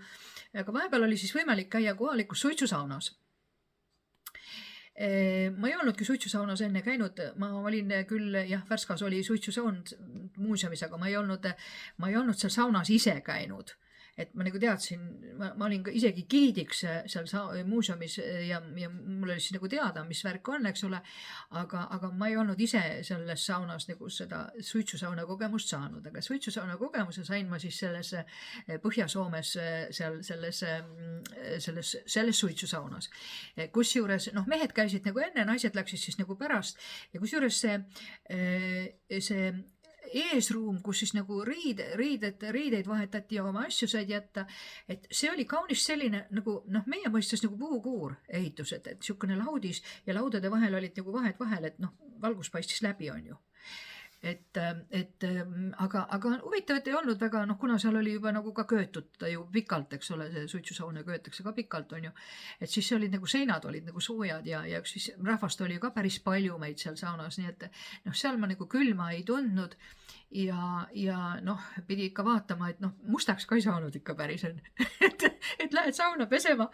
aga vahepeal oli siis võimalik käia kohalikus suitsusaunas. Ma ei olnudki suitsusaunas enne käinud, ma olin küll, Värskas oli suitsusaun muuseumis, aga ma ei olnud seal saunas ise käinud. Et ma nagu teadsin, ma olin ka isegi giidiks seal muuseumis ja mul oli siis nagu teada, mis värk on, eks ole, aga ma ei olnud ise selles saunas nagu seda suitsusauna kogemust saanud, aga suitsusauna kogemuse sain ma siis selles Põhja-Soomes seal selles suitsusaunas. Kusjuures, mehed käisid nagu enne, naised läksid siis nagu pärast ja kusjuures see eesruum, kus siis nagu riideid vahetati ja oma asju said jätta, et see oli kaunis selline nagu, meie mõistes nagu puukuur ehitus, et siukene laudis ja laudade vahel olid nagu vahed vahel, et valgus paistis läbi, on ju. aga huvitav, et ei olnud väga, kuna seal oli juba nagu ka köötud ju pikalt, eks ole, see suitsusauna köötakse ka pikalt, on ju, et siis olid nagu seinad olid nagu soojad ja siis rahvast oli ka päris palju meid seal saunas, nii et seal ma nagu külma ei tundnud ja pidi ikka vaatama, et mustaks ka ei saanud ikka päris et lähed sauna pesema,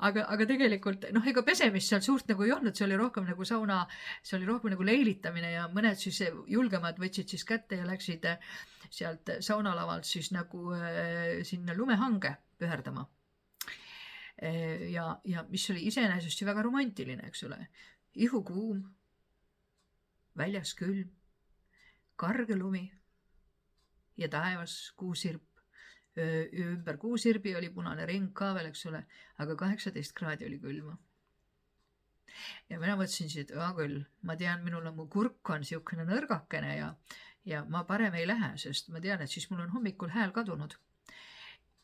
aga tegelikult ega pesemist seal suurt nagu ei olnud, see oli rohkem nagu sauna, see oli rohkem nagu leilitamine ja mõned siis julgemad võtsid siis kätte ja läksid sealt saunalavalt siis nagu sinna lumehange püherdama. Ja mis oli iseenesest ju väga romantiline, eks ole, ihu kuum, väljas külm, karge lumi ja taevas kuusirp, ümber kuusirbi oli punane ring ka veel, eks ole, aga 18 kraadi oli külma. Ja mina mõtlesin, et küll, ma tean, minul on mu kurk on siukene nõrgakene ja ma parem ei lähe, sest ma tean, et siis mul on hommikul hääl kadunud.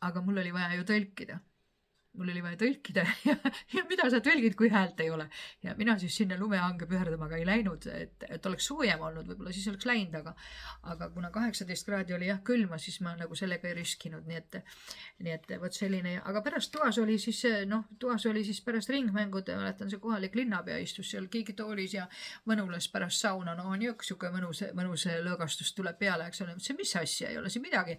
Aga mul oli vaja ju tõlkida. Ja mida sa tõlgid, kui häält ei ole. Ja mina siis sinna lumehange püherdamaga ei läinud, et oleks soojem olnud, võib-olla siis oleks läinud, aga kuna 18 kraadi oli jah külma, siis ma nagu sellega ei riskinud, nii et võt selline, aga pärast toas oli siis pärast ringmängud, mäletan see kohalik linnapea istus seal kiigitoolis ja mõnules pärast sauna, on ju siuke mõnus lõõgastus tuleb peale, eks ole, mis asja ei ole siin midagi,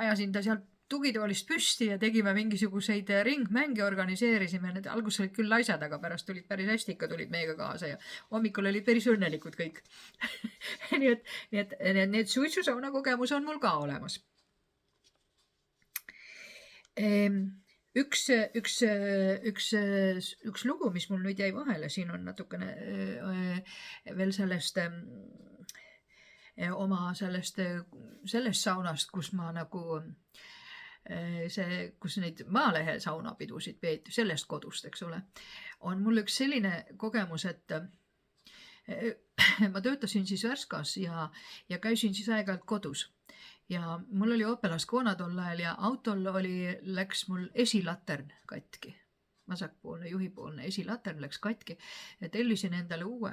ajasin ta seal tugitoolist püsti ja tegime mingisuguseid ringmänge, organiseerisime, need alguses olid küll laisad, aga pärast tulid päris hästi ikka tulid meiega kaasa ja hommikul olid päris õnnelikud kõik. nii et suitsusauna kogemus on mul ka olemas. Üks lugu, mis mul nüüd jäi vahele, siin on natukene veel sellest oma sellest saunast, kus ma nagu kus neid Maalehe saunapidusid peeti, sellest kodust, eks ole, on mul üks selline kogemus, et ma töötasin siis Värskas ja käisin siis aeg-ajalt kodus ja mul oli Opel Ascona tol ajal ja autol läks mul esilatern katki, vasakpoolne juhipoolne esilatern läks katki ja tellisin endale uue.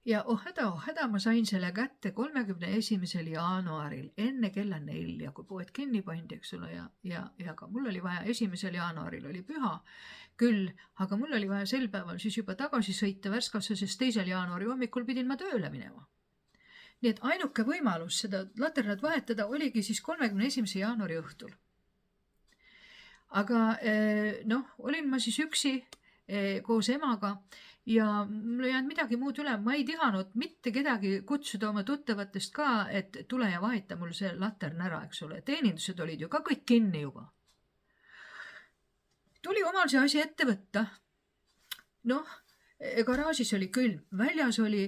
Ja häda ma sain selle kätte 31. jaanuaril enne kella 4, kui poed kinni pandi, eks ole, ja ka mul oli vaja 1. jaanuaril oli püha küll, aga mul oli vaja sel päeval siis juba tagasi sõita Värskasse, sest 2. jaanuari hommikul pidin ma tööle minema. Nii et ainuke võimalus seda laternat vahetada oligi siis 31. jaanuari õhtul. Aga olin ma siis üksi koos emaga ja mul ei jäänud midagi muud üle, ma ei tihanud mitte kedagi kutsuda oma tuttavatest ka, et tule ja vaheta mul see latern ära, eks ole, teenindused olid ju ka kõik kinni juba. Tuli omal see asi ette võtta. Garaažis oli külm, väljas oli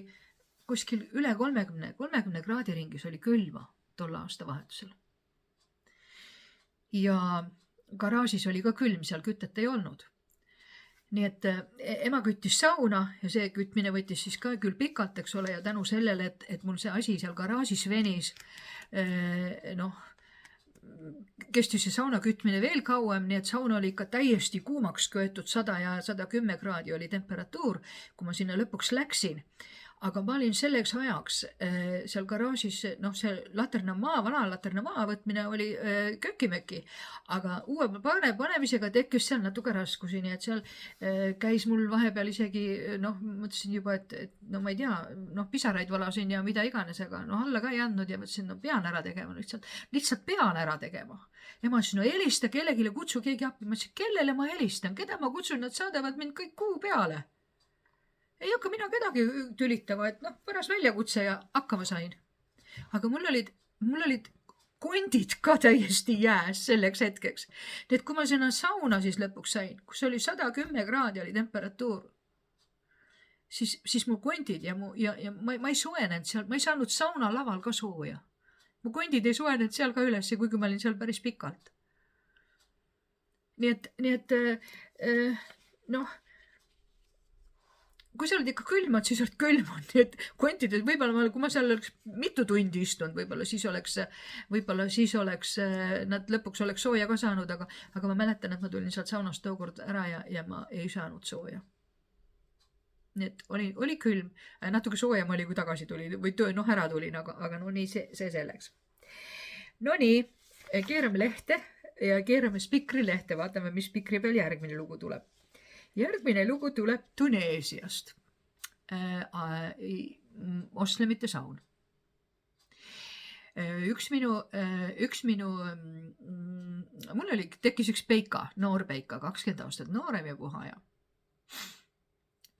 kuskil üle 30 kraadi ringis oli külma tol aasta vahetusel. Ja garaažis oli ka külm, seal kütet ei olnud. Nii et ema küttis sauna ja see kütmine võttis siis ka küll pikalt, eks ole, ja tänu sellele, et mul see asi seal garaažis venis, kestis see sauna kütmine veel kauem, nii et sauna oli ikka täiesti kuumaks köetud, 100 ja 110 kraadi oli temperatuur, kui ma sinna lõpuks läksin. Aga ma olin selleks ajaks seal garaažis, see vana laternamaa võtmine oli kökimöki, aga uue panemisega tekkis seal natuke raskusi, nii et seal käis mul vahepeal isegi, mõtlesin juba, et ma ei tea, pisaraid valasin ja mida iganes, aga alla ka ei andnud ja mõtlesin, pean ära tegema, lihtsalt pean ära tegema. Ja ma ütlesin, helista kellelegi, kutsu keegi appi, ma ütlesin, kellele ma helistan, keda ma kutsun, nad saadavad mind kõik kuu peale. Ei hakka mina kedagi tülitama, et pärast väljakutse ja hakkama sain. Aga mul olid kondid ka täiesti jääs selleks hetkeks. Nii et kui ma sinna sauna siis lõpuks sain, kus oli 110 kraadi oli temperatuur, siis mu kondid ja ma ei soojenenud seal, ma ei saanud sauna laval ka sooja. Mu kondid ei soojenenud seal ka üles, kuigi ma olin seal päris pikalt. Nii et kui sa oled ikka külmad, siis oled külmad, nii et kontides võib-olla, kui ma seal oleks mitu tundi istunud, võib-olla siis oleks nad lõpuks oleks sooja ka saanud, aga ma mäletan, et ma tulin sealt saunast tookord ära ja ma ei saanud sooja. Nii et oli külm, natuke soojem oli, kui tagasi tuli või ära tulin, aga no nii see selleks. No nii, keerame lehte ja keerame spikri lehte, vaatame, mis spikri peal järgmine lugu tuleb. Järgmine lugu tuleb Tuneesiast. Moslemite saun. Mul tekkis üks peika, noor peika, 20 aastat noorem ja puhaja.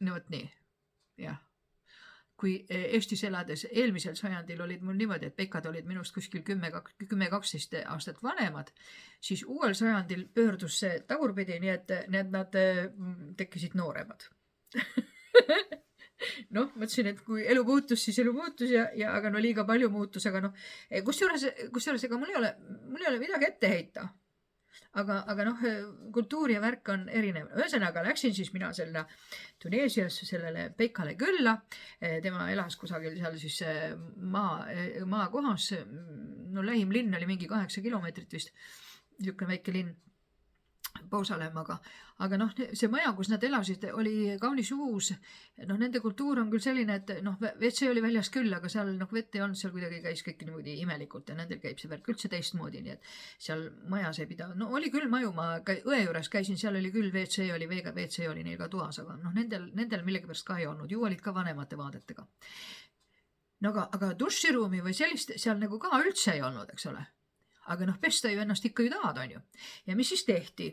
No vot nii, jah. Kui Eestis elades eelmisel sajandil olid mul niimoodi, et peikad olid minust kuskil 10-12 aastat vanemad, siis uuel sajandil pöördus see tagurpidi, nii et nad tekkisid nooremad. Noh, mõtlesin, et kui elu muutus, siis elu muutus aga no liiga palju muutus, aga noh, kusjuures ega mul ei ole midagi ette heita. Aga noh, kultuur ja värk on erinev. Ühesõnaga läksin siis mina Tuneesiasse sellele peikale külla. Tema elas kusagil seal siis maakohas. No lähim linn oli mingi 8 kilomeetrit vist. Niisugune väike linn Pausalem, aga noh, see maja, kus nad elasid, oli kaunis uus. Noh, nende kultuur on küll selline, et noh, WC oli väljas küll, aga seal noh, vett ei olnud, seal kuidagi käis kõik niimoodi imelikult ja nendel käib see värk üldse teistmoodi, nii et seal majas ei pidanud. No oli küll maju, ma õe juures käisin, seal oli küll WC, oli veega WC oli neil ka toas, aga noh, nendel millegipärast ka ei olnud, ju olid ka vanemate vaadetega. No aga duširuumi või sellist seal nagu ka üldse ei olnud, eks ole. Aga noh, pesta ju ennast ikka ju tahad, on ju. Ja mis siis tehti?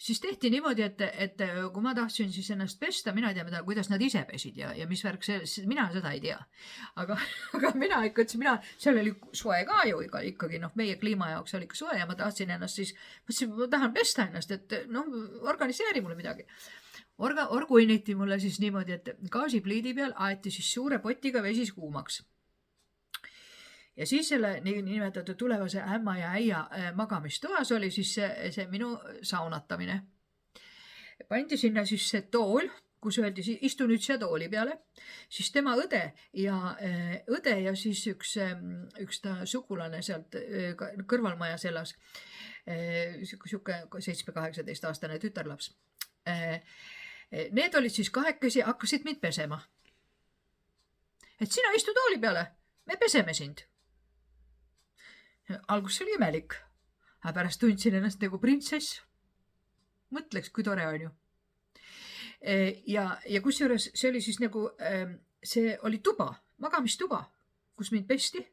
Siis tehti niimoodi, et kui ma tahtsin siis ennast pesta, mina ei tea, kuidas nad ise pesid ja mis värk see, mina seda ei tea. Aga mina ikka ütlesin, seal oli soe ka ju ikkagi, noh, meie kliima jaoks oli ikka soe ja ma tahtsin ennast siis, ma tahan pesta ennast, et noh, organiseeri mulle midagi. Orguiniti mulle siis niimoodi, et gaasipliidi peal aeti siis suure potiga vesi kuumaks. Ja siis selle nimetatud tulevase ämma ja äia magamistoas oli siis see minu saunatamine. Pandi sinna siis see tool, kus öeldi, istu nüüd siia tooli peale, siis tema õde ja siis üks ta sugulane sealt kõrvalmajas elas, siuke 7-18 aastane tütarlaps. Need olid siis kahekesi, hakkasid mind pesema. Et sina istu tooli peale, me peseme sind. Algus oli imelik, aga pärast tundsin ennast nagu printsess. Mõtleks, kui tore on ju. Ja kusjuures see oli siis nagu, see oli tuba, magamistuba, kus mind pesti.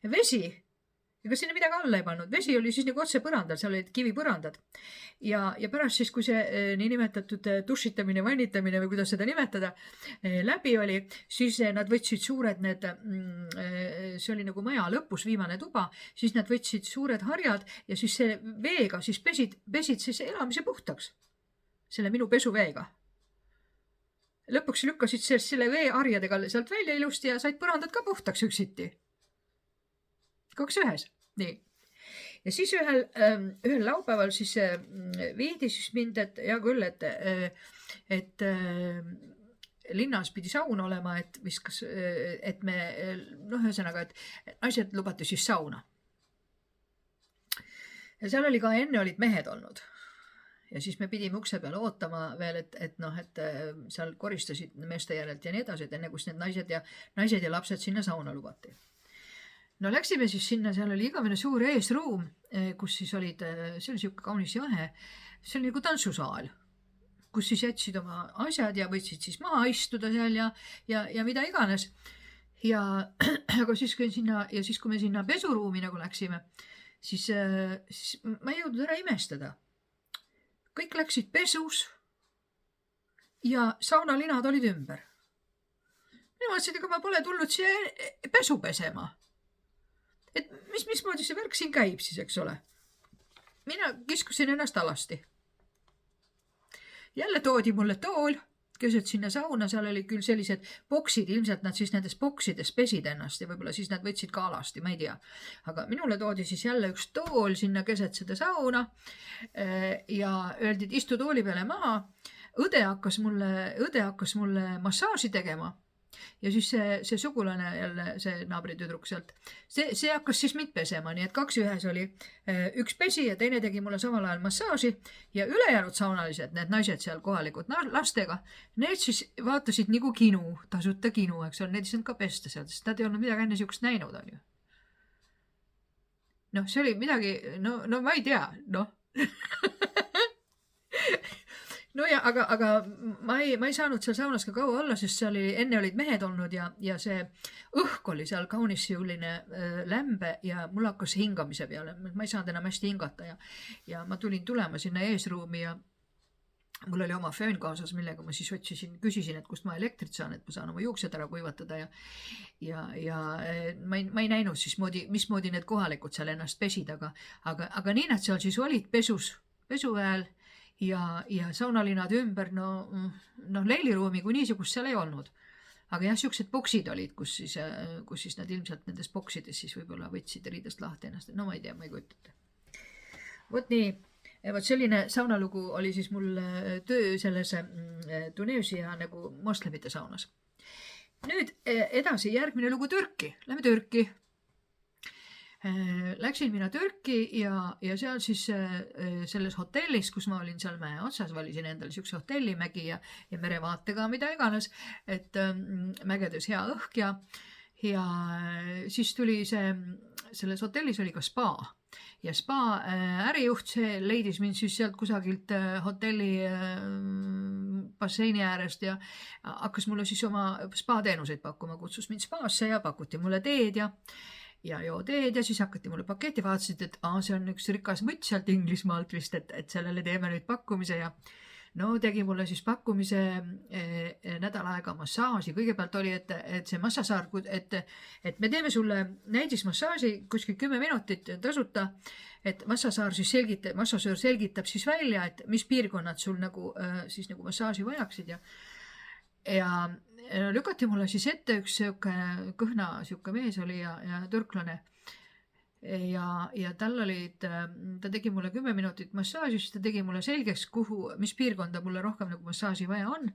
Ja vesi, ega sinna midagi alla ei pannud, vesi oli siis nagu otse põrandal, seal olid kivipõrandad. Ja pärast siis, kui see niinimetatud dušitamine, vannitamine või kuidas seda nimetada, läbi oli, siis nad võtsid suured see oli nagu maja lõpus viimane tuba, siis nad võtsid suured harjad ja siis see veega siis pesid siis elamise puhtaks. Selle minu pesuveega. Lõpuks lükkasid selle veeharjadega sealt välja ilusti ja said põrandad ka puhtaks üksiti. 2 ühes. Nii. Ja siis ühel laupäeval siis viidi siis mind, et hea küll, et linnas pidi saun olema, et viskas, et me, noh, ühesõnaga, et naised lubati siis sauna. Ja seal oli ka enne olid mehed olnud. Ja siis me pidime ukse peale ootama veel, et seal koristasid meeste järelt ja nii edasi, et enne kus need naised ja lapsed sinna sauna lubati. No läksime siis sinna, seal oli igavene suur eesruum, kus siis olid, see oli siuke kaunis jahe, see oli nagu tantsusaal, kus siis jätsid oma asjad ja võtsid siis maha istuda seal ja mida iganes. Aga siis kui me sinna pesuruumi nagu läksime, siis ma ei jõudnud ära imestada. Kõik läksid pesus ja saunalinad olid ümber. Mina mõtlesin, ega ma pole tulnud siia pesu pesema. Et mismoodi see värk siin käib siis, eks ole. Mina kiskusin ennast alasti. Jälle toodi mulle tool, keset sinna sauna, seal oli küll sellised boksid, ilmselt nad siis nendes boksides pesid ennast ja võib-olla siis nad võtsid ka alasti, ma ei tea. Aga minule toodi siis jälle üks tool sinna keset seda sauna ja öeldi, et istu tooli peale maha. Õde hakkas mulle massaaži tegema. ja siis see sugulane jälle, see naabritüdruk sealt, see hakkas siis mind pesema, nii et 2 ühes oli, üks pesi ja teine tegi mulle samal ajal massaaži ja ülejäänud saunalised, need naised seal kohalikud lastega, need siis vaatasid nagu kinu, tasuta kinu, eks ole, need ei saanud ka pesta seal, sest nad ei olnud midagi enne siukest näinud, on ju. Noh, see oli midagi, no ma ei tea, noh. No ja, aga ma ei saanud seal saunas ka kaua olla, sest seal enne olid mehed olnud ja see õhk oli seal kaunis selline lämbe ja mul hakkas hingamise peale, ma ei saanud enam hästi hingata ja ma tulin tulema sinna eesruumi ja mul oli oma föön kaasas, millega ma siis küsisin, et kust ma elektrit saan, et ma saan oma juuksed ära kuivatada ja ma ei näinud siis mismoodi need kohalikud seal ennast pesid, aga nii nad seal siis olid pesuväel ja saunalinad ümber, no leiliruumi kui niisugust seal ei olnud. Aga jah, siuksed boksid olid, kus siis nad ilmselt nendes boksides siis võib-olla võtsid riidest lahti ennast, no ma ei tea, ma ei kujuta. Vot nii. Vot selline saunalugu oli siis mul töö selles Tuneesia nagu moslemite saunas. Nüüd edasi järgmine lugu Türki. Lähme Türki. Läksin mina Türki ja seal siis selles hotellis, kus ma olin seal mäe otsas, valisin endale siukse hotellimägi ja merevaatega mida iganes, et mägedes hea õhk ja siis tuli selles hotellis oli ka spa. Ja spa ärijuht, see leidis mind siis sealt kusagilt hotelli basseini äärest ja hakkas mulle siis oma spa teenuseid pakkuma, kutsus mind spaasse ja pakuti mulle teed ja joo teed ja siis hakati mulle paketi, vaatasid, et see on üks rikas mutt sealt Inglismaalt vist, et sellele teeme nüüd pakkumise ja no tegi mulle siis pakkumise nädal aega massaaži. Kõigepealt oli, et see massasaar, et me teeme sulle näidismassaaži kuskil 10 minutit tasuta, et massasöör selgitab siis välja, et mis piirkonnad sul nagu massaaži vajaksid ja lükati mulle siis ette üks kõhna mees oli ja türklane. Ja tal ta tegi mulle 10 minutit massaaži, siis ta tegi mulle selgeks, mis piirkonda mulle rohkem nagu massaaži vaja on.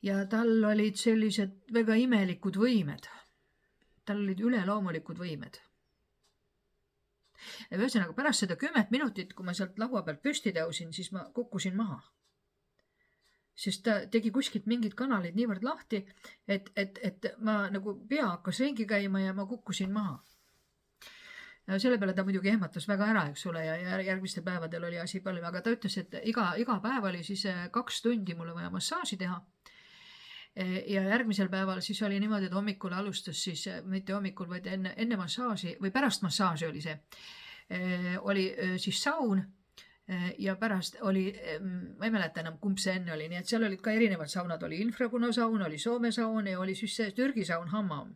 Ja tal olid sellised väga imelikud võimed. Tal olid üleloomulikud võimed. Ja ühesõnaga pärast seda 10 minutit, kui ma sealt laua pealt püsti tõusin, siis ma kukkusin maha. Sest ta tegi kuskilt mingid kanalid niivõrd lahti, et ma nagu pea hakkas ringi käima ja ma kukkusin maha. Selle peale ta muidugi ehmatas väga ära, eks ole, ja järgmistel päevadel oli asi palju, aga ta ütles, et iga päev oli siis 2 tundi mulle vaja massaaži teha. Ja järgmisel päeval siis oli niimoodi, et hommikul alustas siis, mitte hommikul, vaid enne massaaži või pärast massaaži oli see, oli siis saun ja pärast oli, ma ei mäleta enam, kumb see enne oli, nii et seal olid ka erinevad saunad, oli infraguna saun, oli Soome saun ja oli siis see Türgi saun hammam.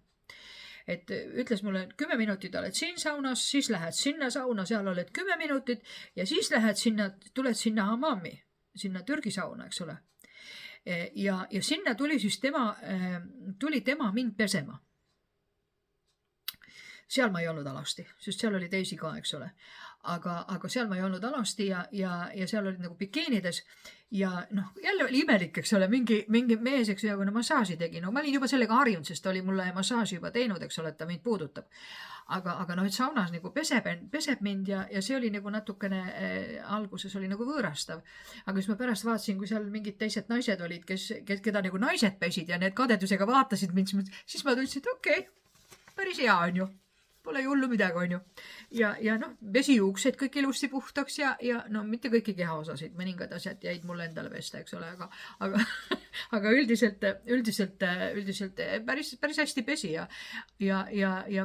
Et ütles mulle, 10 minutit oled siin saunas, siis lähed sinna sauna, seal oled 10 minutit ja siis tuled sinna hammami, sinna Türgi sauna, eks ole. Ja sinna tuli siis tema mind pesema. Seal ma ei olnud alasti, sest seal oli teisi ka, eks ole. Aga seal ma ei olnud alasti ja seal olid nagu bikiinides ja noh, jälle oli imelik, eks ole, mingi mees, eks ole, massaaži tegi. No ma olin juba sellega harjunud, sest ta oli mulle massaaži juba teinud, eks ole, et ta mind puudutab. Aga noh, et saunas nagu peseb mind ja see oli nagu natukene alguses oli nagu võõrastav. Aga siis ma pärast vaatasin, kui seal mingid teised naised olid, keda nagu naised pesid ja need kadedusega vaatasid mind, siis ma tundsin, et okei, päris hea on ju. Pole hullu midagi, on ju. Ja noh, vesijuuksed kõik ilusti puhtaks ja no mitte kõiki kehaosasid, mõningad asjad jäid mulle endale pesta, eks ole, aga üldiselt päris hästi pesi ja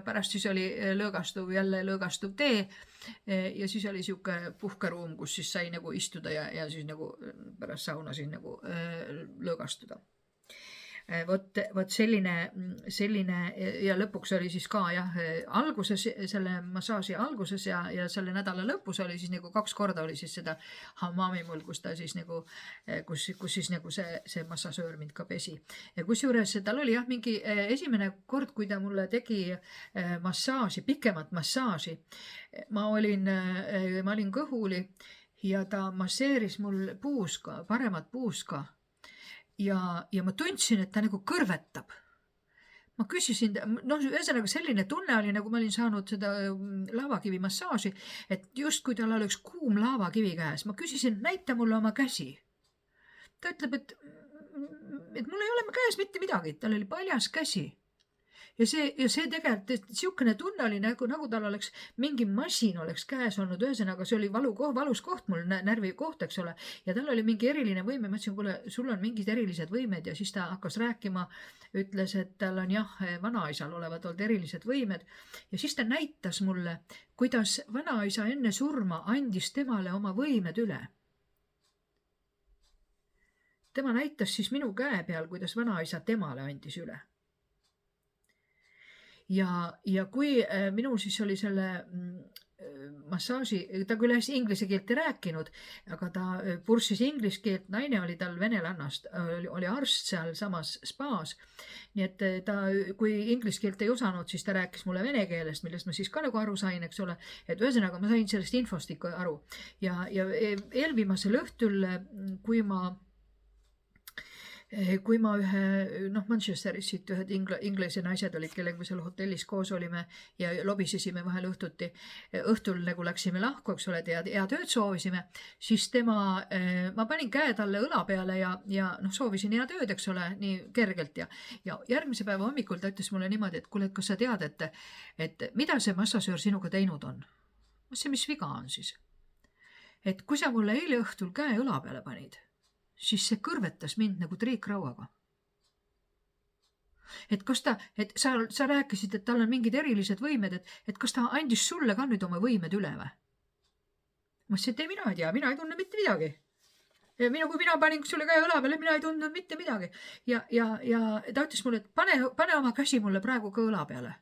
pärast siis oli lõõgastuv tee ja siis oli siuke puhkeruum, kus siis sai nagu istuda ja siis nagu pärast sauna siis nagu lõõgastuda. Vot selline ja lõpuks oli siis ka jah, alguses, selle massaaži alguses ja selle nädala lõpus oli siis nagu 2 korda oli siis seda hammami mul, kus ta siis nagu, kus siis nagu see massasöör mind ka pesi. Ja kusjuures tal oli jah, mingi esimene kord, kui ta mulle tegi massaaži, pikemat massaaži, ma olin kõhuli ja ta masseeris mul paremat puuska. ja ma tundsin, et ta nagu kõrvetab. Ma küsisin, ühesõnaga selline tunne oli, nagu ma olin saanud seda laavakivi massaaži, et just kui tal oleks kuum laavakivi käes, ma küsisin, näita mulle oma käsi. Ta ütleb, et mul ei ole käes mitte midagi, tal oli paljas käsi. Ja see tegelikult, siukene tunne oli nagu tal oleks mingi masin oleks käes olnud, ühesõnaga see oli valus koht mul, närvi koht, eks ole, ja tal oli mingi eriline võime, ma ütlesin, kuule, sul on mingid erilised võimed ja siis ta hakkas rääkima, ütles, et tal on vanaisal olevat olnud erilised võimed ja siis ta näitas mulle, kuidas vanaisa enne surma andis temale oma võimed üle. Tema näitas siis minu käe peal, kuidas vanaisa temale andis üle. Ja kui minul siis oli selle massaaži, ta küll hästi inglise keelt ei rääkinud, aga ta purssis inglise keelt, naine oli tal venelannast, oli arst seal samas spaas. Nii et ta, kui inglise keelt ei osanud, siis ta rääkis mulle vene keelest, millest ma siis ka nagu aru sain, eks ole, et ühesõnaga ma sain sellest infost ikka aru. Ja eelviimasel õhtul, kui ma Manchesteris siit ühed inglise naised olid, kellega me seal hotellis koos olime ja lobisesime vahel õhtul nagu läksime lahku, eks ole, ja tööd soovisime, siis ma panin käe talle õla peale ja soovisin hea tööd, eks ole, nii kergelt ja järgmise päeva hommikul ta ütles mulle niimoodi, et kuule, et kas sa tead, et mida see massasöör sinuga teinud on? Mis viga on siis? Et kui sa mulle eile õhtul käe õla peale panid, siis see kõrvetas mind nagu triikrauaga. Et sa rääkisid, et tal on mingid erilised võimed, et kas ta andis sulle ka nüüd oma võimed üle või? Ma ütlesin, et mina ei tea, mina ei tunne mitte midagi. Ja kui mina panin sulle käe õla peale, mina ei tundnud mitte midagi. Ja ta ütles mulle, et pane oma käsi mulle praegu ka õla peale.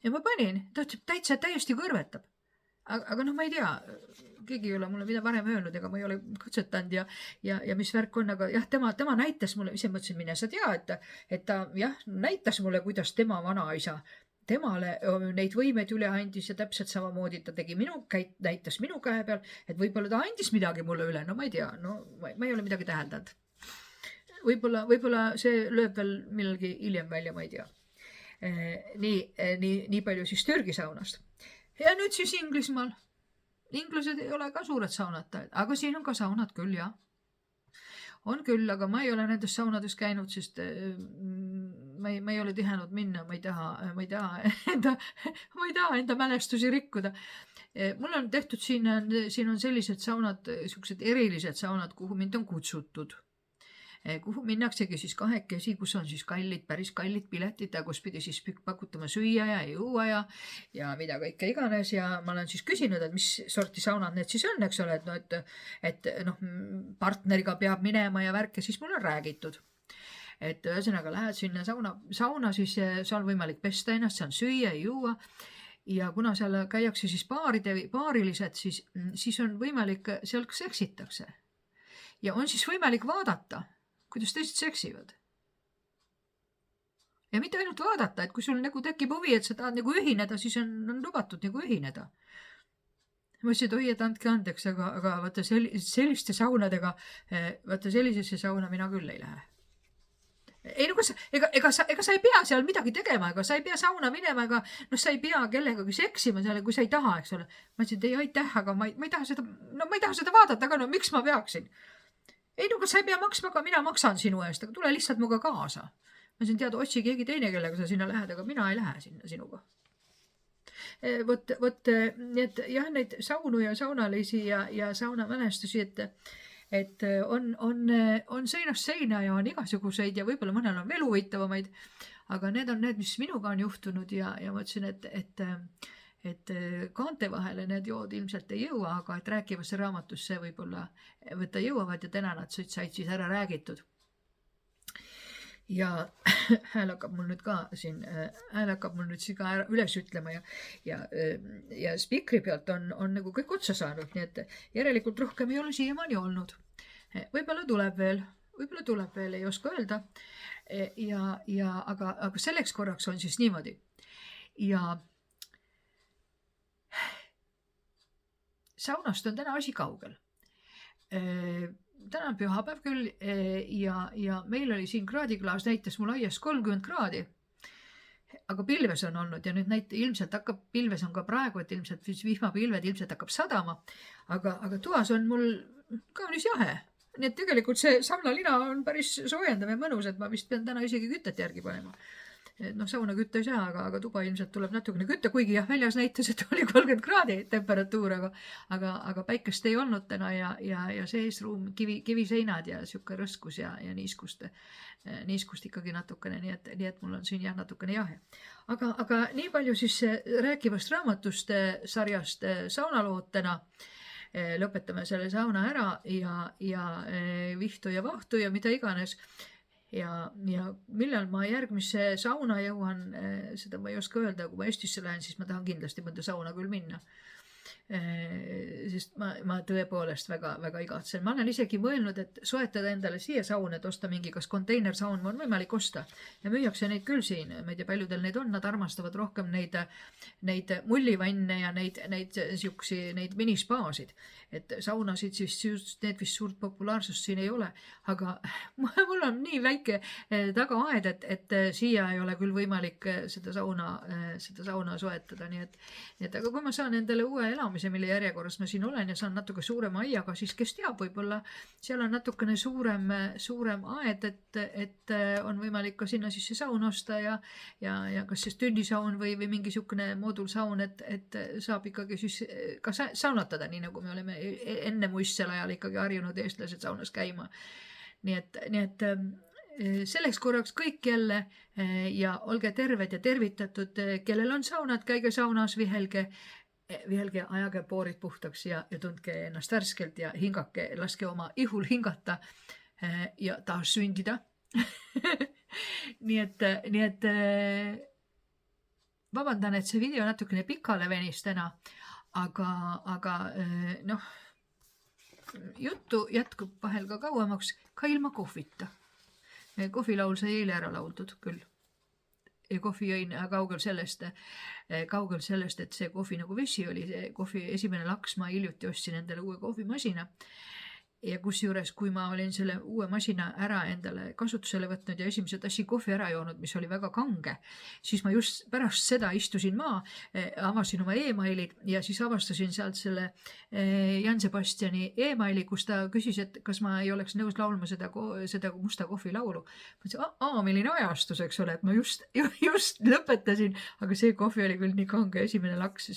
Ja ma panin, ta ütleb, täiesti kõrvetab. Aga ma ei tea, keegi ei ole mulle mida varem öelnud, ega ma ei ole katsetanud ja mis värk on, aga jah, tema näitas mulle, ise mõtlesin, mine sa tea, et ta näitas mulle, kuidas tema vanaisa temale neid võimeid üle andis ja täpselt samamoodi ta tegi näitas minu käe peal, et võib-olla ta andis midagi mulle üle, no ma ei tea, ma ei ole midagi täheldanud. Võib-olla see lööb veel millalgi hiljem välja, ma ei tea. Nii palju siis Türgi saunast. Ja nüüd siis Inglismaal. Inglased ei ole ka suured saunatajad, aga siin on ka saunad küll, jah. On küll, aga ma ei ole nendes saunades käinud, sest ma ei ole tihenud minna, ma ei taha enda mälestusi rikkuda. Mul on tehtud, siin on sellised saunad, sellised erilised saunad, kuhu mind on kutsutud. Kuhu minnaksegi siis kahekesi, kus on siis päris kallid piletid ja kus pidi siis pakutama süüa ja juua ja mida kõike iganes ja ma olen siis küsinud, et mis sorti saunad need siis on, eks ole, et partneriga peab minema ja värk ja siis mul on räägitud. Et ühesõnaga lähed sinna sauna, siis seal on võimalik pesta ennast, seal on süüa ja juua ja kuna seal käiakse siis paarilised, siis on võimalik, seal seksitakse ja on siis võimalik vaadata, kuidas teised seksivad. Ja mitte ainult vaadata, et kui sul nagu tekib huvi, et sa tahad nagu ühineda, siis on lubatud nagu ühineda. Ma ütlesin, et oi, et andke andeks, aga vaata selliste saunadega, vaata sellisesse sauna mina küll ei lähe. Ei, ega sa ei pea seal midagi tegema, ega sa ei pea sauna minema, ega sa ei pea kellegagi seksima seal, kui sa ei taha, eks ole. Ma ütlesin, et ei aitäh, aga ma ei taha seda vaadata, aga miks ma peaksin? Ei, kas sa ei pea maksma, aga mina maksan sinu eest, aga tule lihtsalt muga kaasa. Ma ütlesin, tead, otsi keegi teine, kellega sa sinna lähed, aga mina ei lähe sinna sinuga. Vot, nii et jah, neid saunu ja saunalisi ja saunamälestusi, et on seinast seina ja on igasuguseid ja võib-olla mõnel on veel huvitavamaid, aga need on need, mis minuga on juhtunud ja ma ütlesin, et kaante vahele need jood ilmselt ei jõua, aga et rääkivasse raamatusse võib-olla võtta jõuavad ja täna nad said siis ära räägitud. Ja hääl hakkab mul nüüd ka üles ütlema ja spikri pealt on nagu kõik otsa saanud, nii et järelikult rohkem ei ole siiamaani olnud. Võib-olla tuleb veel, ei oska öelda. Aga selleks korraks on siis niimoodi. Ja saunast on täna asi kaugel. täna on pühapäev küll ja meil oli siin kraadiklaas näitas mul aias 30 kraadi. Aga pilves on olnud ja nüüd ilmselt hakkab, pilves on ka praegu, et ilmselt vihmapilved ilmselt hakkab sadama, aga toas on mul kaunis jahe. Nii et tegelikult see saunalina on päris soojendav ja mõnus, et ma vist pean täna isegi kütet järgi panema. No sauna kütta ei saa, aga tuba ilmselt tuleb natukene kütta, kuigi jah, väljas näitas, et oli 30 kraadi temperatuur, aga päikest ei olnud täna ja seesruum kiviseinad ja siuke rõskus ja niiskust ikkagi natukene, nii et mul on siin jah natukene jahe. Aga nii palju siis rääkivast raamatust sarjast saunalood täna. Lõpetame selle sauna ära ja vihtu ja vahtu ja mida iganes. Ja millal ma järgmise sauna jõuan, seda ma ei oska öelda, kui ma Eestisse lähen, siis ma tahan kindlasti mõnda sauna küll minna. Sest ma tõepoolest väga igatsen. Ma olen isegi mõelnud, et soetada endale siia saun, et osta mingi kas konteinersaun on võimalik osta ja müüakse neid küll siin. Ma ei tea, paljudel neid on, nad armastavad rohkem neid mullivanne ja neid minispaasid. Et saunasid siis need vist suurt populaarsust siin ei ole, aga mul on nii väike tagaaed, et siia ei ole küll võimalik seda sauna soetada. Nii et aga kui ma saan endale uue elamise, mille järjekorras ma siin olen ja saan natuke suurema aiaga, siis kes teab, võib-olla seal on natukene suurem aed, et on võimalik ka sinna sisse saun osta ja kas siis tünnisaun või mingi sihukene moodulsaun, et saab ikkagi siis ka saunatada, nii nagu me oleme enne muistsel ajal ikkagi harjunud eestlased saunas käima. Nii et selleks korraks kõik jälle ja olge terved ja tervitatud, kellel on saunad, käige saunas, vihelge, ajage poorid puhtaks ja tundke ennast värskelt ja hingake, laske oma ihul hingata ja taas sündida. nii et vabandan, et see video natukene pikale venis täna, aga juttu jätkub vahel ka kauemaks, ka ilma kohvita. Kohvilaul sai eile ära lauldud küll. Ja kohvi jõin kaugel sellest, et see kohvi nagu vesi oli, see kohvi esimene laks, ma hiljuti ostsin endale uue kohvimasina. Ja kusjuures, kui ma olin selle uue masina ära endale kasutusele võtnud ja esimese tassi kohvi ära joonud, mis oli väga kange, siis ma just pärast seda istusin maa, avasin oma e-mailid ja siis avastasin sealt selle Jan Sebastiani e-maili, kus ta küsis, et kas ma ei oleks nõus laulma seda musta kohvi laulu. Ma ütlesin, milline ajastus, eks ole, et ma just lõpetasin, aga see kohvi oli küll nii kange, esimene laks,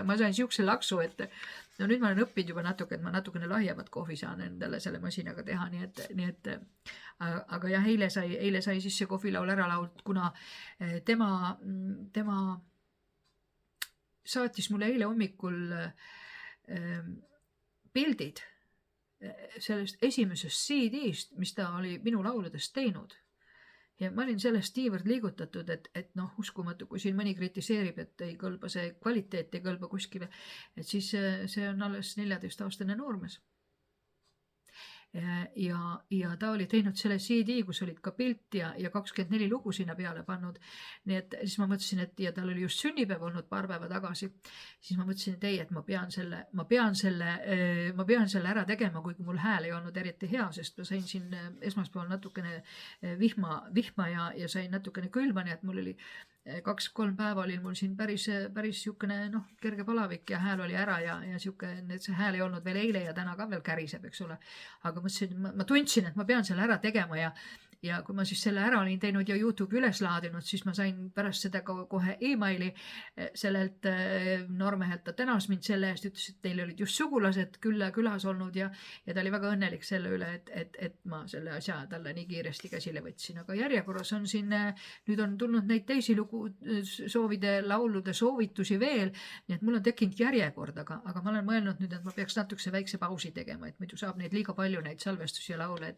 ma sain siukse laksu, et no nüüd ma olen õppinud juba natuke, et ma natukene lahjemat kohvi saan endale selle masinaga teha, nii et aga jah, eile sai siis see kohvilaul ära lault, kuna tema saatis mulle eile hommikul pildid sellest esimesest CD-st, mis ta oli minu lauludest teinud. Ja ma olin sellest niivõrd liigutatud, et uskumatu, kui siin mõni kritiseerib, et ei kõlba see kvaliteet, ei kõlba kuskile, et siis see on alles 14-aastane noormees. Ja ta oli teinud selle CD, kus olid ka pilt ja 24 lugu sinna peale pannud. Nii et siis ma mõtlesin, et ja tal oli just sünnipäev olnud paar päeva tagasi. Siis ma mõtlesin, et ei, et ma pean selle ära tegema, kuigi mul hääl ei olnud eriti hea, sest ma sain siin esmaspäeval natukene vihma ja sain natukene külma, nii et mul oli 2-3 päeva oli mul siin päris siukene kerge palavik ja hääl oli ära ja siukene, et see hääl ei olnud veel eile ja täna ka veel käriseb, eks ole. Aga ma tundsin, et ma pean selle ära tegema ja kui ma siis selle ära olin teinud ja YouTube üles laadinud, siis ma sain pärast seda kohe e-maili sellelt noormehelt, ta tänas mind selle eest, ütles, et teil olid just sugulased külas olnud ja ta oli väga õnnelik selle üle, et ma selle asja talle nii kiiresti käsile võtsin. Aga järjekorras on siin, nüüd on tulnud neid teisi soovide, laulude soovitusi veel, nii et mul on tekkinud järjekord, aga ma olen mõelnud nüüd, et ma peaks natukese väikse pausi tegema, et muidu saab neid liiga palju neid salvestusi ja laule,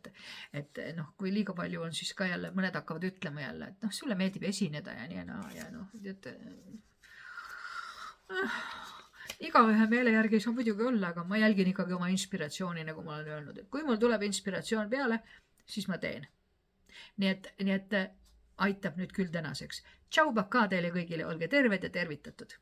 et kui liiga palju on siis ka jälle, mõned hakkavad ütlema jälle, et sulle meeldib esineda ja nii ja et igaühe meele järgi ei saa muidugi olla, aga ma jälgin ikkagi oma inspiratsiooni, nagu ma olen öelnud, et kui mul tuleb inspiratsioon peale, siis ma teen. Nii et aitab nüüd küll tänaseks. Tšau, baka teile kõigile, olge terved ja tervitatud!